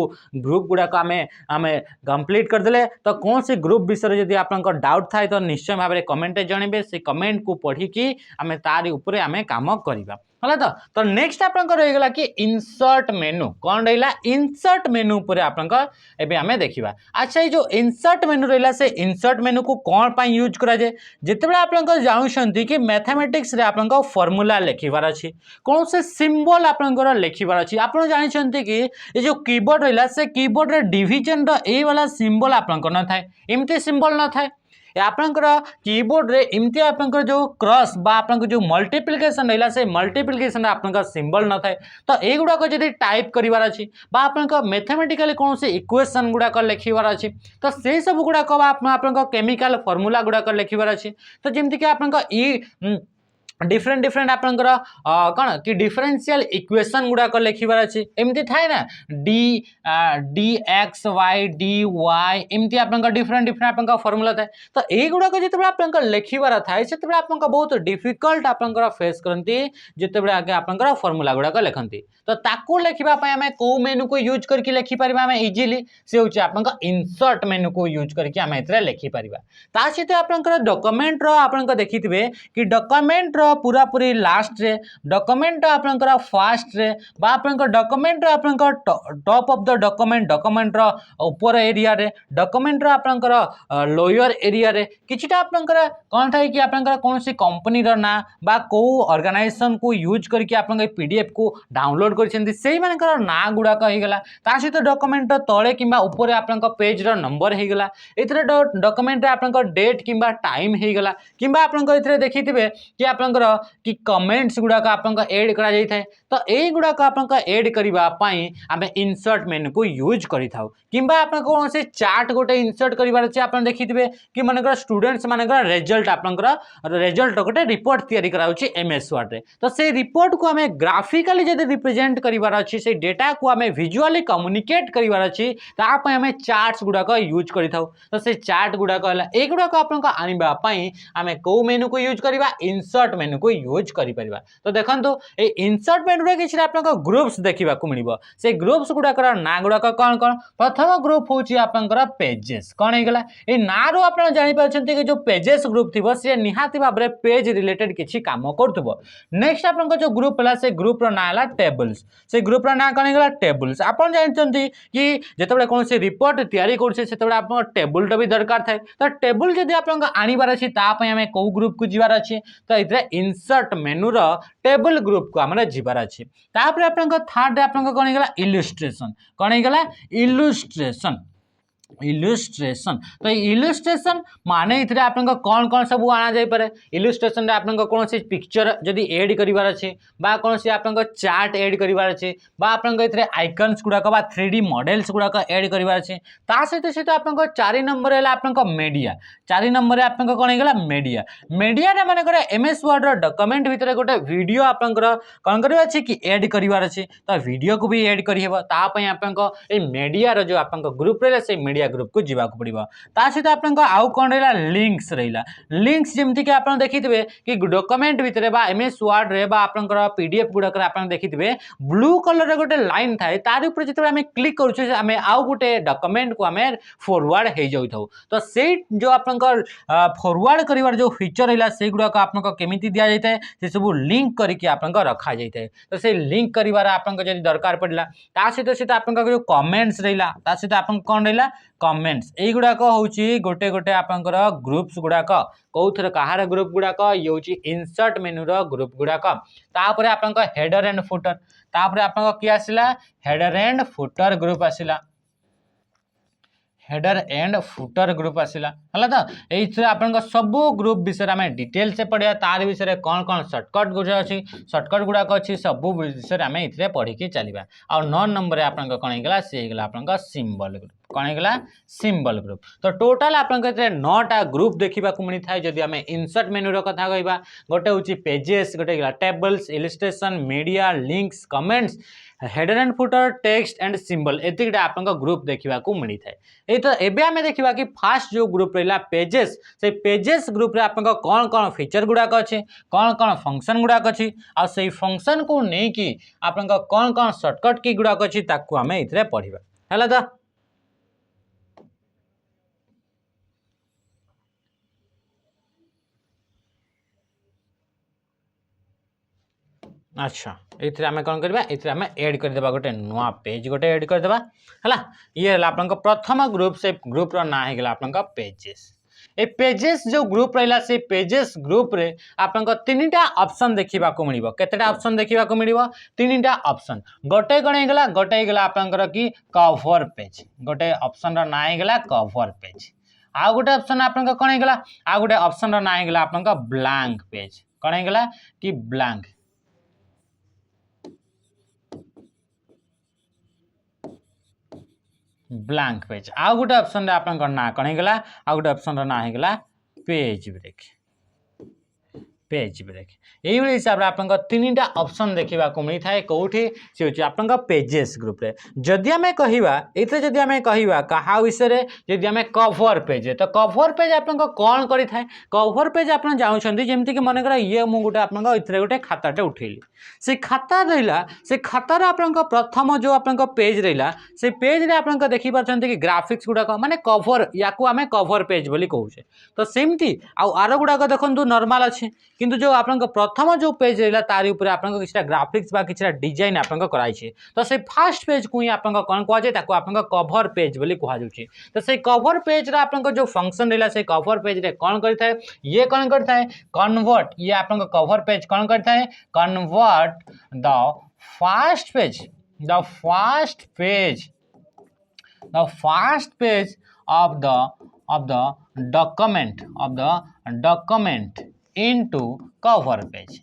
ग्रुप गुडा को आमे कंप्लीट कर देले तो कौन से ग्रुप विषय यदि आपन को डाउट थाय तो निश्चय भाबरे कमेंट जणिबे से कमेंट को पढ़ी कि आमे तारी ऊपर आमे काम करबा हला तो नेक्स्ट आपन को रहिगला कि इंसर्ट मेनू कोन रहिला इंसर्ट मेनू ऊपर आपन को एबे आमे देखिबा अच्छा ये जो इंसर्ट मेनू रहिला से इंसर्ट मेनू को कोन पई यूज करा जे जेतेबेला आपन को जानुछंती कि मैथमेटिक्स रे आपन को फार्मूला लेखिबार अछि कोन से सिंबल आपन को लेखिबार अछि आपन जानिछंती कि ये जो कीबोर्ड रहिला से कीबोर्ड रे डिवीजन रो ए वाला सिंबल आपन को न थाए एमती सिंबल न थाए आपनकर कीबोर्ड रे इमती आपनकर जो क्रॉस बा आपनकर जो मल्टीप्लिकेशन रहिला से मल्टीप्लिकेशन आपनकर सिंबल न थाए तो ए गुडा को यदि टाइप करिवार अछि बा आपनकर मैथमेटिकली कोन से इक्वेशन गुडा को लिखिवार अछि तो से सब गुडा को आपनकर केमिकल फार्मूला गुडा को लिखिवार अछि तो जेमति कि आपनकर ई डिफरेंट आपनकर कौन कि डिफरेंशियल इक्वेशन गुडा को लिखिबार अछि एमती थाए ना डी एक्स वाई डी वाई एमती आपनकर डिफरेंट आपनकर फार्मूला थाए तो ए गुडा को जते आपनकर लिखिबार थाए सेते आपनकर बहुत डिफिकल्ट आपनकर फेस करंती जते आगे आपनकर फार्मूला गुडा को लिखंती तो ताकू लिखिबा पय हमें को मेनू को यूज करके लिखि परिबा हमें इजीली से होची आपनकर इंसर्ट मेनू को यूज करके हमें एतरे लिखि परिबा ता सहित आपनकर डॉक्यूमेंट रो आपनकर देखिथिबे कि डॉक्यूमेंट पूरा पूरी लास्ट रे डॉक्यूमेंट आपनकर फास्ट रे बा आपनकर डॉक्यूमेंट आपनकर टॉप ऑफ द डॉक्यूमेंट रो ऊपर एरिया रे डॉक्यूमेंट रो आपनकर लोअर एरिया रे किछटा आपनकर कोन थाई कि आपनकर कोनसी कंपनी रो ना बा को ऑर्गेनाइजेशन को यूज करके आपनकर पीडीएफ को डाउनलोड करछन्ती सेही मानकर ना गुडा का हे गेला ता सहित डॉक्यूमेंट तळे किबा ऊपर आपनकर पेज रो नंबर हे गेला एतरे डॉक्यूमेंट रे आपनकर डेट किबा टाइम हे गेला किबा आपनकर एतरे देखिथिबे कि आपनकर कि कमेंट्स गुडा का आपन का ऐड करा जाई थाए तो ए गुडा का आपन का ऐड करिबा पई आमे इंसर्ट मेनू को यूज करि थाउ किबा आपन को से चार्ट गोटे इंसर्ट करिबार छै आपन देखिथिबे कि मानकर स्टूडेंट्स मानकर रिजल्ट आपनकर रिजल्ट गोटे रिपोर्ट तयारी करा होछि एमएस वर्ड रे तो से रिपोर्ट को आमे ग्राफिकली जदि रिप्रेजेंट करिबार अछि से डेटा को आमे विजुअली कम्युनिकेट करिबार अछि ता पई आमे चार्ट्स गुडा का यूज करि थाउ तो से चार्ट गुडा का ए गुडा को आपन का आनिबा पई आमे को मेनू को यूज करिबा इंसर्ट मेनू को यूज करि परिबा तो देखंतु ए इंसर्ट मेनू रे किछ आपन को ग्रुप्स देखिबा को मिलिबो से ग्रुप्स गुडा कर ना गुडा का कोन कोन प्रथम ग्रुप होची आपन कर पेजेस कोन हे गेला ए ना रो आपन जानि पाछन्ते कि जो पेजेस ग्रुप थिबो से निहाती भाबरे पेज रिलेटेड किछि काम करथबो नेक्स्ट आपन को जो ग्रुप हला से ग्रुप रो ना हला टेबल्स से ग्रुप रो ना कोन हे गेला टेबल्स आपन जानचंती कि जेतेबेले कोन से रिपोर्ट तयारी करछे सेतेबेले आपन टेबल टा भी दरकार थाए तो टेबल जदि आपन को आनिबार अछि ता पय हमें को ग्रुप को जिबार अछि तो इतरे इंसर्ट मेनू रो टेबल ग्रुप को हमरा जिबार अछि तापर आपन को थर्ड आपन को कोन हे गेला इलस्ट्रेशन कोन हे गेला इलस्ट्रेशन तो इलस्ट्रेशन माने इथरे आपन को कौन सब आना जाई पारे इलस्ट्रेशन रे आपन को कोन से पिक्चर जदी ऐड करिवार अछि बा कोन से आपन को चार्ट ऐड करिवार अछि बा आपन को इथरे आइकन्स गुडा का बा 3D मॉडल्स गुडा का ऐड करिवार अछि ता सहित आपन को 4 नंबर हैला आपन को मीडिया 4 नंबर रे आपन को कोन हे गेला मीडिया रे माने करे एमएस वर्ड रो डॉक्यूमेंट भितरे गोटे वीडियो आपन को कोन करिवा अछि कि ऐड करिवार अछि तो वीडियो को भी ऐड करि हेबो ता पय आपन को ए मीडिया रो जो आपन को ग्रुप रे से मीडिया मीडिया ग्रुप को जीवाक पड़िबो। ता सहित आपन आउ कोन रहिला लिंक्स रहिला। लिंक्स जेमति कि आपन देखिथिबे कि डॉक्यूमेंट भितरे बा एमएस वर्ड रे बा आपन पीडीएफ गुडा कर आपन देखिथिबे ब्लू कलर रे गोटे लाइन थाए तार ऊपर जेते हमें क्लिक करू छे हमें आउ गोटे डॉक्यूमेंट को हमें फॉरवर्ड हे जाउ थाउ। तो से जो आपन फॉरवर्ड करिवार जो फीचर रहिला से गुडा को आपन केमिति दिया जाइते से सब लिंक करके आपन रखा जाइते। तो से लिंक करिवार आपन जदी दरकार पड़ला ता सहित आपन जो कमेंट्स रहिला ता सहित आपन कोन रहिला कमेंट्स एई गुडा को होची गोटे गोटे आपन ग्रुप्स गुडा को कौथर कहार ग्रुप गुडा को ये होची इंसर्ट मेनू रो ग्रुप गुडा को तापर आपन हेडर एंड फुटर तापर आपन की आसिला हेडर एंड फुटर ग्रुप आसिला हेडर एंड फुटर ग्रुप आसिला हला तो एइथरे आपन सब ग्रुप विषय में डिटेल से पढ़िया तार विषय कौन कौन शॉर्टकट गुडा अछि शॉर्टकट गुडा को अछि सब विषय आमे इथरे पढ़ी के चलीबा। आ 9 नंबर रे आपन कोन हेगला से हेगला आपन सिंबल ग्रुप कोन हेगला सिंबल ग्रुप। तो टोटल आपन के 9टा ग्रुप देखिबा को मिनी थाय जदी आमे इंसर्ट मेनू रो कथा कहबा गोटे होची पेजेस गोटे हेगला tables illustration media links comments header and footer text and symbol एतिकटा आपन ग्रुप देखिबा को मिनी थाय। ए तो एबे आमे देखिबा कि फास्ट जो ग्रुप रहिला पेजेस से पेजेस ग्रुप रे आपन कोन कोन फीचर गुडा को अछि कोन कोन फंक्शन गुडा को अछि आ सेही फंक्शन को नै कि आपन कोन कोन शॉर्टकट की गुडा को अछि ताकू आमे इथरे पढिबा हला त। अच्छा इथरे आमे कोन करबा इथरे आमे ऐड कर देबा गोटे नवा पेज गोटे ऐड कर देबा हला। ये हला आपन प्रथम ग्रुप से ग्रुप रो ना हे गेला आपन पेजेस। ए पेजेस जो ग्रुप रहिला से पेजेस ग्रुप रे आपन तीनटा ऑप्शन देखिबा को मिलिबो केतेटा ऑप्शन देखिबा को मिलिबो तीनटा ऑप्शन गोटे कोन हे गेला आपन की कवर पेज गोटे ऑप्शन रो ना हे गेला कवर पेज आ गोटे ऑप्शन आपन कोन हे गेला आ गोटे ऑप्शन रो ना हे गेला आपन ब्लैंक पेज कोन हे गेला कि ब्लैंक ब्लैंक पेज आ गोटे ऑप्शन रे आपन ना कोन हे गेला आ गोटे ऑप्शन रो ना हे गेला पेज ब्रेक पेज ब्रेक यही हिसाब से आपन तीनटा ऑप्शन देखिबा को मिली थाए कोठी से होची आपन पेजेस ग्रुप रे। जदि हमें कहिबा एते जदि हमें कहिबा कहा विषय रे जदि हमें कवर पेज तो कवर पेज आपन कोन करि थाए कवर पेज आपन जाउ छथि जेमति कि मन करा ये मु गोटे आपन इथरे गोटे खाताटे उठेली से खाता रहिला से खातार आपन प्रथम जो आपन पेज रहिला से पेज रे आपन देखि परछन्ति कि ग्राफिक्स गुडा को माने कवर याकू हमें कवर पेज बोली कहूचे। तो सेमती आ आरो गुडा को देखंतु नॉर्मल अछि किंतु जो आपन प्रथम जो पेज रहिला तारि ऊपर आपन किछटा ग्राफिक्स बा किछटा डिजाइन आपन कराई छे। तो से फर्स्ट पेज को ही आपन कोन कहै छै ताको आपन कवर पेज बोली कहै छै। तो से कवर पेज रा आपन जो फंक्शन रहिला से कवर पेज रे कोन करथाय ये कोन करथाय कन्वर्ट ये आपन कवर पेज कोन करथाय convert the first page the first page of the document into cover page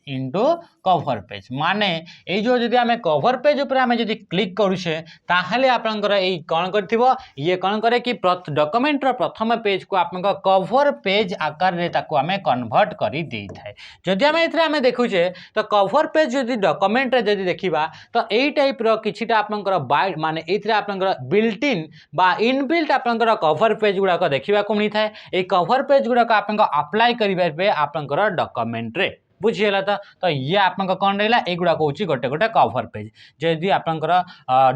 माने ए जो जदि हमें कवर पेज ऊपर हमें जदि क्लिक करूछे ताहले आपनकर ए कोन करथिबो ये कोन करे कि डॉक्यूमेंट रो प्रथम पेज को आपन कवर पेज आकार रे ताको हमें कन्वर्ट करी देई थाए। जदि हमें इथरे हमें देखुछे तो कवर पेज जदि डॉक्यूमेंट रे जदि देखिबा तो एई टाइप रो किछिटा आपनकर बाय माने इथरे आपनकर बिल्ट इन बा इनबिल्ट आपनकर कवर पेज गुडा को देखिबा को मिली थाए। ए कवर पेज गुडा को आपन अप्लाई करिबा पे आपनकर डॉक्यूमेंट रे बुझिएला तो ये आपन कौन रहा एगुड़ा कौन गोटे गोटे कवर पेज जदि आपनकर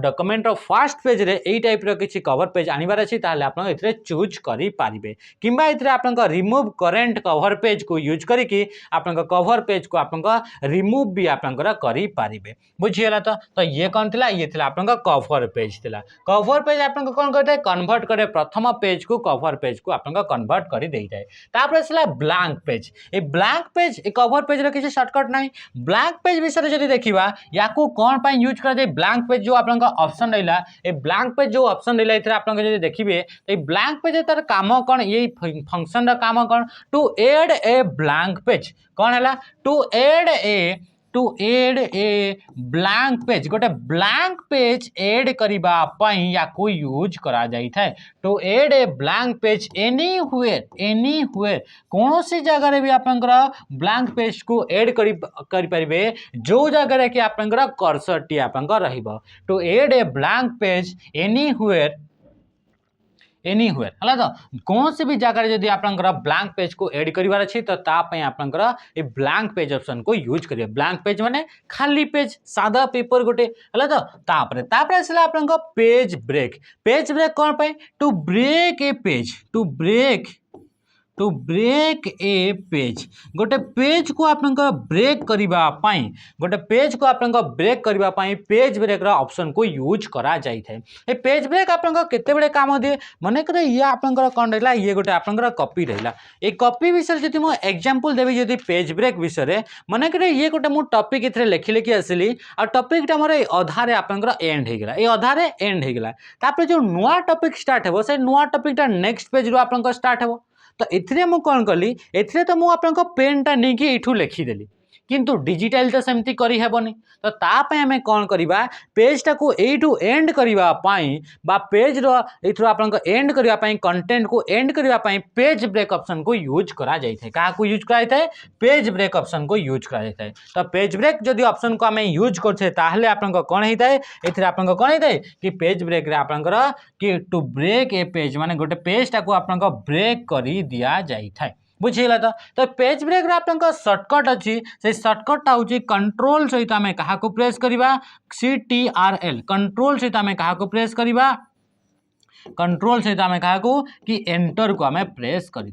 डॉक्यूमेंट फर्स्ट पेज रे एई टाइप रो किछि कवर पेज आनिबार अछि ताले आपन इथरे चूज करि पारिबे किंबा इथरे आपन रिमूव करेंट कवर पेज को यूज करिकि आपन कवर पेज को आपन रिमूव भी आपन करि पारिबे बुझिएला तो ये कौन थिला ये थिला आपन कवर पेज थिला। कवर पेज आपन कोन करते कन्वर्ट करे प्रथम पेज को कवर पेज को आपन कन्वर्ट करि देई जाय। तापर असला blank page A blank page A cover page रे किछि शॉर्टकट नाही ब्लैंक पेज विषय जदि देखिबा याकू कोन पय यूज कर दे ब्लैंक पेज जो आपन ऑप्शन रहिला ए ब्लैंक पेज जो ऑप्शन रहिला इथरे आपन जदि देखिबे तो ए ब्लैंक पेज तार काम कोन ये फंक्शन रा काम कोन to add a blank page कोन हैला to add a blank page गोटे ब्लैंक पेज ऐड करिबा पई याकू यूज करा जाई थाए। To add a blank page anywhere कोनोसी जगह रे भी आपनकर ब्लैंक पेज को ऐड करि परिबे जो जगह रे कि आपनकर कर्सर टी आपनकर रहिबो। To add a blank page anywhere है तो कौन सी भी जगह जब आपंकर ब्लैंक पेज को एड करार अच्छी तो आपंकर ये ब्लैंक पेज ऑप्शन को यूज करेंगे ब्लैंक पेज माने खाली पेज सादा पेपर गोटे है तो आसला आप पेज ब्रेक कौन पे to break a page to break a page गोटे पेज को आप ब्रेक करने गोटे पेज को आप ब्रेक करने पेज ब्रेक ऑप्शन को यूज करा जाए ये पेज ब्रेक आप केते काम दिए मन कर ये आप कौन रहा ये गोटे आप कॉपी रहा ये कॉपी विषय जब मुझे एग्जांपल देवी जब पेज ब्रेक विषय मन कर ये गोटे मुझे टॉपिक इतने लिखी लिखी आसली आ टॉपिकटा मोर अधारे आप एंड होगा ये अधारे एंड होगा जो नुआ टॉपिक स्टार्ट हो से नुआ टॉपिकटा नेक्स्ट पेज रू आप स्टार्ट हो तो एथिरे मु कौन कली एथिरे तो मु आपन पेनटा नहीं कि एठू लिखिदेली किंतु डिजिटल तो सेमती करी हेबनी तो तापे हमें कौन करिबा पेजटा को एठू एंड करिबा पाई बा पेज रो एथरो आपन एंड करिबा पाई कंटेंट को एंड करिबा पाई पेज ब्रेक ऑप्शन को यूज करा जाय थे का को यूज करा जाय थे पेज ब्रेक ऑप्शन को यूज करा जाय थे तो पेज ब्रेक जदि ऑप्शन को हमें यूज करछे ताहले आपन कोन हेताय एथिरे आपन कोन हेताय कि पेज ब्रेक रे आपन कि टू ब्रेक ए पेज माने गोटे पेजटा को आपन ब्रेक करी दिया जाय थे बुझीला तो पेज ब्रेक आप सर्टकट अच्छी से सर्टकटा हूँ कंट्रोल सहित आम क्या प्रेस करवा CTRL कंट्रोल सहित आम क्या प्रेस करवा कंट्रोल सहित आम क्या कि एंटर को आम प्रेस कर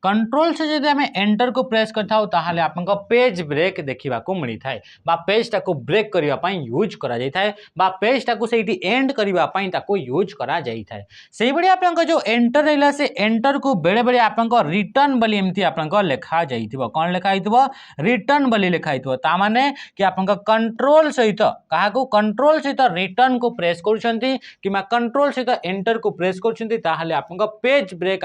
कंट्रोल से जब आम एंटर को प्रेस कर आप पेज ब्रेक देखा मिलता है पेजटा को ब्रेक करने यूज करा पेजटा को एंड करने यूज करा से भाई आप जो एंटर रहा से एंटर को बेले बेले आप रिटर्न बोली एमती आप लिखा जाइए कौन लिखाई रिटर्न बोली लिखाई ताने कि आप कंट्रोल सहित क्या कंट्रोल सहित रिटर्न को प्रेस कर कंट्रोल सहित एंटर को प्रेस कर page break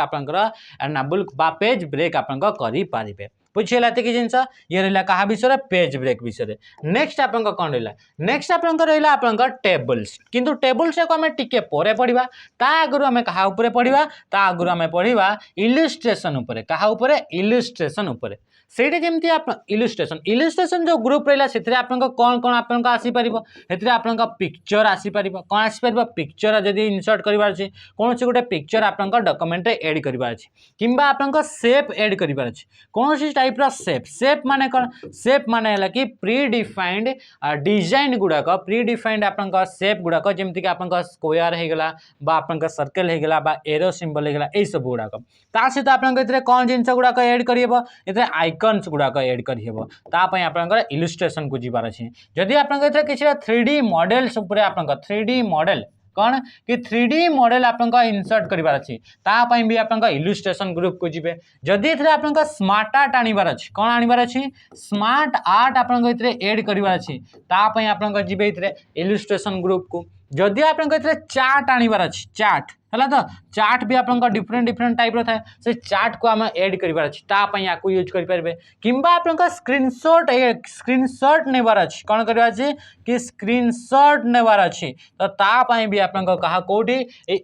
enable page break आप करें बुझीला कि जिनस ये रहा क्या विषय पेज ब्रेक विषय नेक्स्ट आप कौन रहा नेक्स्ट आप रहा आप टेबल्स किंतु टेबल्स को आम टिके पर पढ़ा आगु आम क्या पढ़ा आगु आम पढ़ा इलस्ट्रेशन क्या इलस्ट्रेशन से जमी आप इलस्ट्रेशन जो ग्रुप रहा से कौन कौन आप आसीपर से आप पिक्चर आसीपर कौन आसीपर पिक्चर जब इनसर्ट करार कौन से गोटे पिक्चर आप डॉक्यूमेंट एड करार कि आप शेप एड करार कौन सी टाइप शेप माने कौन शेप माने कि प्री डिफाइंड डिजाइन गुड़ाक प्री डिफाइंड आप शेप गुड़ाक जमीक आप स्क्वायर होगला आप सर्कल होगला एरो सिंबल होगला यही सब गुड़ाक सहित आप कौन जिन गुड़ाक एड कर आइकन्स गुड़ाक एड करताप आप इलस्ट्रेशन को जीवार अच्छे जदि आप किसी 3D मॉडल्स आप 3D मॉडल कौन कि 3D मॉडल आप इनसर्ट करार अच्छी तापाई भी आप इलस्ट्रेशन ग्रुप को जीवे जदि आप स्मार्ट आर्ट आनिबार अच्छी कौन आनिबार अच्छी स्मार्ट आर्ट आप एड करार अच्छी तापाई आप जीवे इलस्ट्रेशन ग्रुप को जदि आप चार्ट आनिबार अच्छी चार्ट है तो चार्ट भी आप डिफरेंट डिफरेंट टाइप थाए से चार्ट को आम एड करार अच्छी तापाई आपको यूज करेंगे कि आप स्क्रीनशॉट नेबार अच्छी कौन करार अच्छी कि स्क्रीनशॉट नेबार अच्छी तो तापाई भी आप कहा कौटी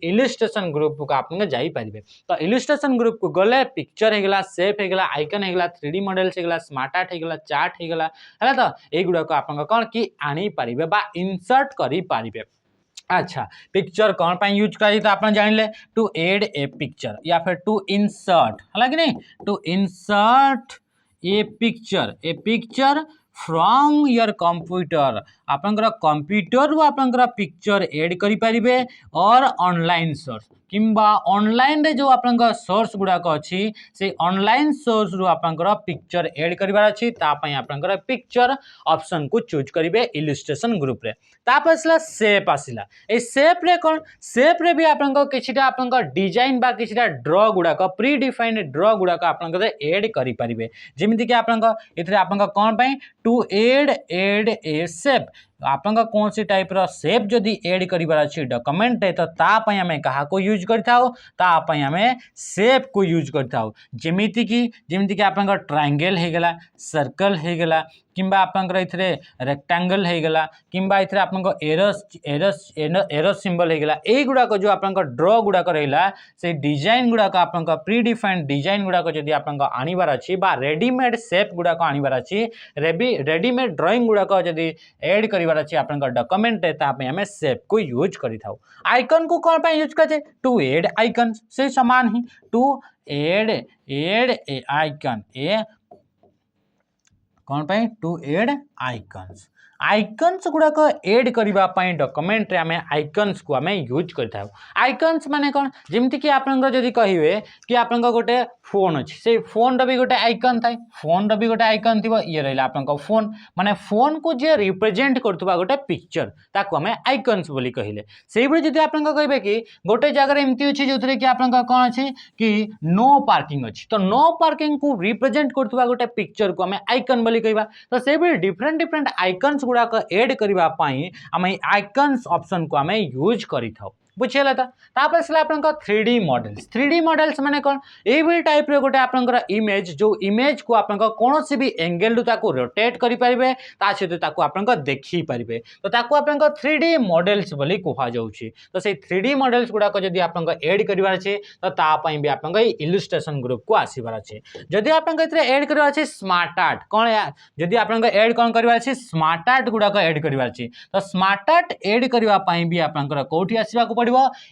इलस्ट्रेशन ग्रुप को आप जाइपारे तो इलस्ट्रेशन ग्रुप को गले पिक्चर होगला शेप होगला आइकन होगला 3D मॉडल्स होगला स्मार्ट आर्ट होगला चार्ट होगला है तो युवा को आप कौन कि आनीपारे इनसर्ट करें अच्छा पिक्चर कौन पाई यूज करा तो आप जानिले टू एड ए पिक्चर या फिर टू इनसर्ट है कि नहीं to insert a picture from your computer आपंकर कंप्यूटर रू आपंकर पिक्चर एड करें और ऑनलाइन सोर्स किंबा ऑनलाइन रे जो आपंकर सोर्स गुड़ाक अच्छी से ऑनलाइन सोर्स रू आपंकर पिक्चर एड करार अच्छी तापाई आपंकर पिक्चर ऑप्शन को चूज करेंगे इलस्ट्रेशन ग्रुप रे तापर आसला शेप आसला ए शेप रे कौन शेप रे भी आपंकर किछिटा आपंकर डिजाइन बा किछिटा ड्रॉ गुड़ाक प्री डिफाइंड ड्रॉ गुड़ाक आपंकर एड करें जेमिति कि आपंकर इथरे आपंकर कौन पाई टू एड ए शेप आपन कौन सी टाइप शेप जदि एड करार अच्छी डॉक्यूमेंट है तो तापाई आम क्या यूज करतापाई आम शेप को यूज करताऊ जेमिति कि आप ट्रायंगल होगला सर्कल होगला किंबा आपंकर इथरे रेक्टांगल होगला किंबा इथरे आपंकर एरो सिंबल होगला यही गुड़ाक जो आपंकर ड्रॉ गुड़ाक रहा से डिजाइन गुड़ाक आपंकर प्री डिफाइंड डिजाइन गुड़ाक जदि आपंकर आनिबार अच्छी बा रेडीमेड शेप गुड़ाक आनिबार अच्छी रेडीमेड ड्राइंग गुड़ाक जदि एड कर करिवार अछि आपनका डॉक्यूमेंट रे ता पे हमें सेव को यूज करि थाउ। आइकन को कोन पे यूज करछे टू ऐड आइकन से समान ही टू ऐड ए आइकन ए कोन पे टू ऐड आइकन्स आइकन्स गुड़ाक एड करने डॉक्यूमेंट रे आमे आइकन्स को आमे यूज करता आइकन्स माने कौन जमती कि आपनकर जदि कहिवे कि आपनकर गोटे फोन अच्छे से फोन भी गोटे आइकन थाए फोन भी गोटे आइकन थी ये रहा आपनकर फोन माने फोन को जे रिप्रेजेंट करथुबा गोटे पिक्चर ताको आमे आइकन्स बोली कहिले सेहि भली जदि आपनकर कहिबे कि गोटे जगह रे एमती अछि जोथरे कि आपनकर कोन अछि कि नो पार्किंग अछि तो नो पार्किंग को रिप्रेजेंट करथुबा गोटे पिक्चर को आमे आइकन बोली कहबा तो सेहि भली डिफरेंट डिफरेंट आइकन्स गुड़ाक एड करबा पई आमे आइकन्स ऑप्शन को आमे यूज करि थाउ बुझिला तापर से आपनका 3D मॉडल्स माने कौन एभली टाइप रे गोटे आपनकर इमेज जो इमेज को आपनका कोनोसी भी एंगल रु ताको रोटेट करि परिबे ता सहित ताको आपनका देखि परिबे तो ताको आपनका 3D मॉडल्स बोली कहा जाउछि तो से 3D मॉडल्स गुडा को जदि आपनका ऐड करिवार छै तो ता पई भी आपनका इलस्ट्रेशन ग्रुप को आसीबार छै जदि आपनका इतरे ऐड करिवार छै स्मार्ट आर्ट कोन जदि आपनका ऐड कोन करिवार छै स्मार्ट आर्ट गुडा को ऐड करिवार छै तो स्मार्ट आर्ट ऐड करिवा पई भी आपनकर कोठी आसीबा को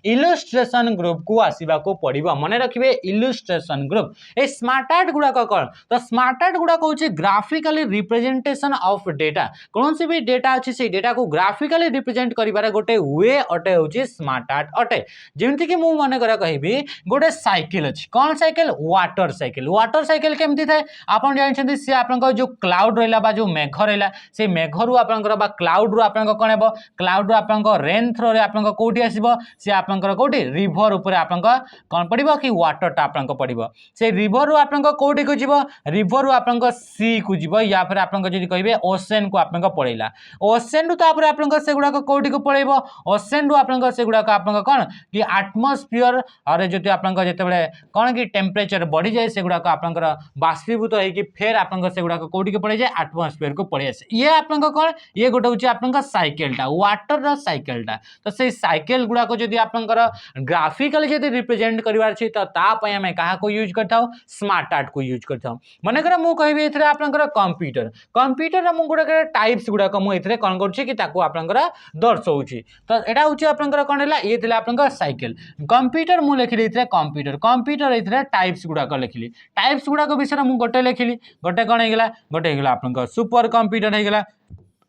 इलस्ट्रेशन ग्रुप को आसीबा को पड़िबो मने रखिबे इलस्ट्रेशन ग्रुप ए स्मार्ट आर्ट गुडा का कोन तो स्मार्ट आर्ट गुडा को होची ग्राफिकली रिप्रेजेंटेशन ऑफ डेटा कोन से भी डेटा अछि से डेटा को ग्राफिकली रिप्रेजेंट करिबारे गोटे वे अटे होची स्मार्ट आर्ट अटे जेमति कि मु मने करा कहिबी गोटे साइकिल अछि कोन साइकिल वाटर साइकिल केमति थाए आपन जानछन्ती से आपन को जो क्लाउड रहला बा जो मेघ रहला से मेघ रु आपन बा क्लाउड रु आपन कोन हेबो क्लाउड रु आपन रेन थ्रो रे आपन कोठी आसीबो से आपनकर कोठी रिवर ऊपर आपनकर कोन पड़िबो कि वाटर टा आपनकर पड़िबो से रिवर रु आपनकर कोठी को जिवो रिवर रु आपनकर सी को जिवो या फिर आपनकर जदि कहिबे ओशन को आपनकर पड़ैला ओशन रु तापर आपनकर सेगुडा को कोठी को पड़ैबो ओशन रु आपनकर सेगुडा को आपनकर कोन कि एटमॉस्फियर अरे जति आपनकर जेतेबेले कोन कि टेम्परेचर बढ़ी जाय सेगुडा को आपनकर बाष्पीभूत होई कि फेर आपनकर सेगुडा को कोठी को पड़ै जाय एटमॉस्फियर को पड़ै आसे ये आपनकर कोन ये गोटे होची आपनकर साइकिल टा वाटर रा साइकिल टा तो से साइकिल गुडा को जदि आपनकर ग्राफिकली जदि रिप्रेजेंट करिवार छै त ता पय हमें कहा को यूज करथाउ स्मार्ट आर्ट को यूज करथाउ माने कर मु कहबे एथरे आपनकर कंप्यूटर रा मु गुडा टाइप्स गुडा को मु एथरे कोन करछि कि ताको आपनकर दर्शौछि तो एटा होछि आपनकर कोन हैला ये थिला आपनकर साइकिल कंप्यूटर मु लिखिली एथरे कंप्यूटर एथरे टाइप्स गुडा को लिखिली टाइप्स गुडा को विषय मु गोटे लिखिली गोटे कोन हे गेला आपनकर सुपर कंप्यूटर हे गेला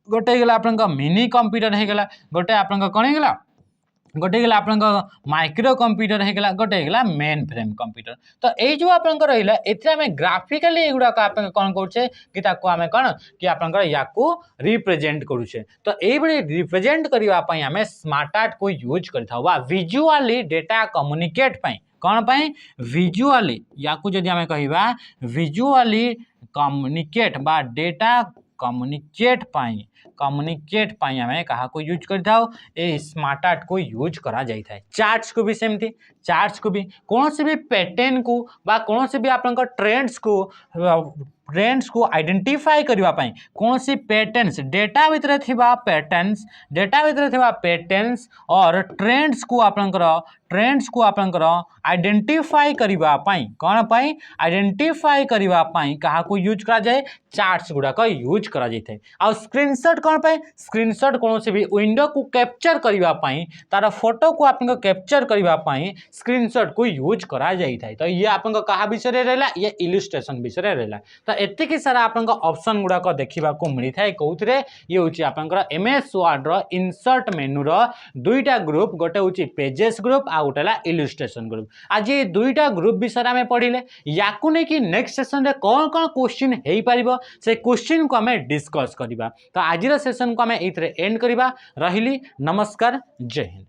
गोटे हे गेला आपनकर मिनी कंप्यूटर हे गेला गोटे आपनकर कोन हे गेला गोटे गला आपनकर माइक्रो कंप्यूटर हे गला गोटे गला मेन फ्रेम कंप्यूटर तो ए जो आपनकर रहिला एथरे हमें ग्राफिकली एगुडा का आपन कोन करछे कि ताको हमें कोन कि आपनकर याकू रिप्रेजेंट करूछे तो ए बडी रिप्रेजेंट करिवा पई हमें स्मार्ट आर्ट को यूज करथावा बा विजुअली डेटा कम्युनिकेट पई कोन पई विजुअली याकू जदि हमें कहिबा विजुअली कम्युनिकेट बा डेटा कम्युनिकेट पाई हमें कहा को यूज करता हो ए स्मार्ट आर्ट को यूज करा जाता है चार्ट्स को भी सेमती चार्ट्स को भी कौन से भी पैटर्न को बा कौन से भी आपन ट्रेंड्स को आइडेंटिफाई करबा पई कौन सी पैटर्न्स डेटा भितर थिबा पैटर्न्स और ट्रेंड्स को आपनकर आइडेंटिफाई करबा पई कोन पई आइडेंटिफाई करबा पई कहा को यूज करा जाए चार्ट्स गुडा का यूज करा जाए आ स्क्रीनशॉट कोन पई स्क्रीनशॉट कौन से भी विंडो को कैप्चर करबा पई तार फोटो को आपन कैप्चर करबा पई स्क्रीनशॉट को यूज करा जाए तो ये आपन कहा विषय रे रहला ये इलस्ट्रेशन विषय रे रहला तो एतिक सारा आपन ऑप्शन गुडा को देखा मिली था कौन ये हूँ आपंकर एमएस वर्ड रो इंसर्ट मेनू रो दुईटा ग्रुप गोटे हूँ पेजेस ग्रुप आ गोटे इलस्ट्रेशन ग्रुप आज ये दुईटा ग्रुप विषय में पढ़ले या नहीं नेक्स्ट सेशन रे कौन कौन क्वेश्चन हो पार से क्वेश्चन को आम डिस्कस करवा तो आज सेशन को आम ये एंड करवा रही नमस्कार जय हिंद।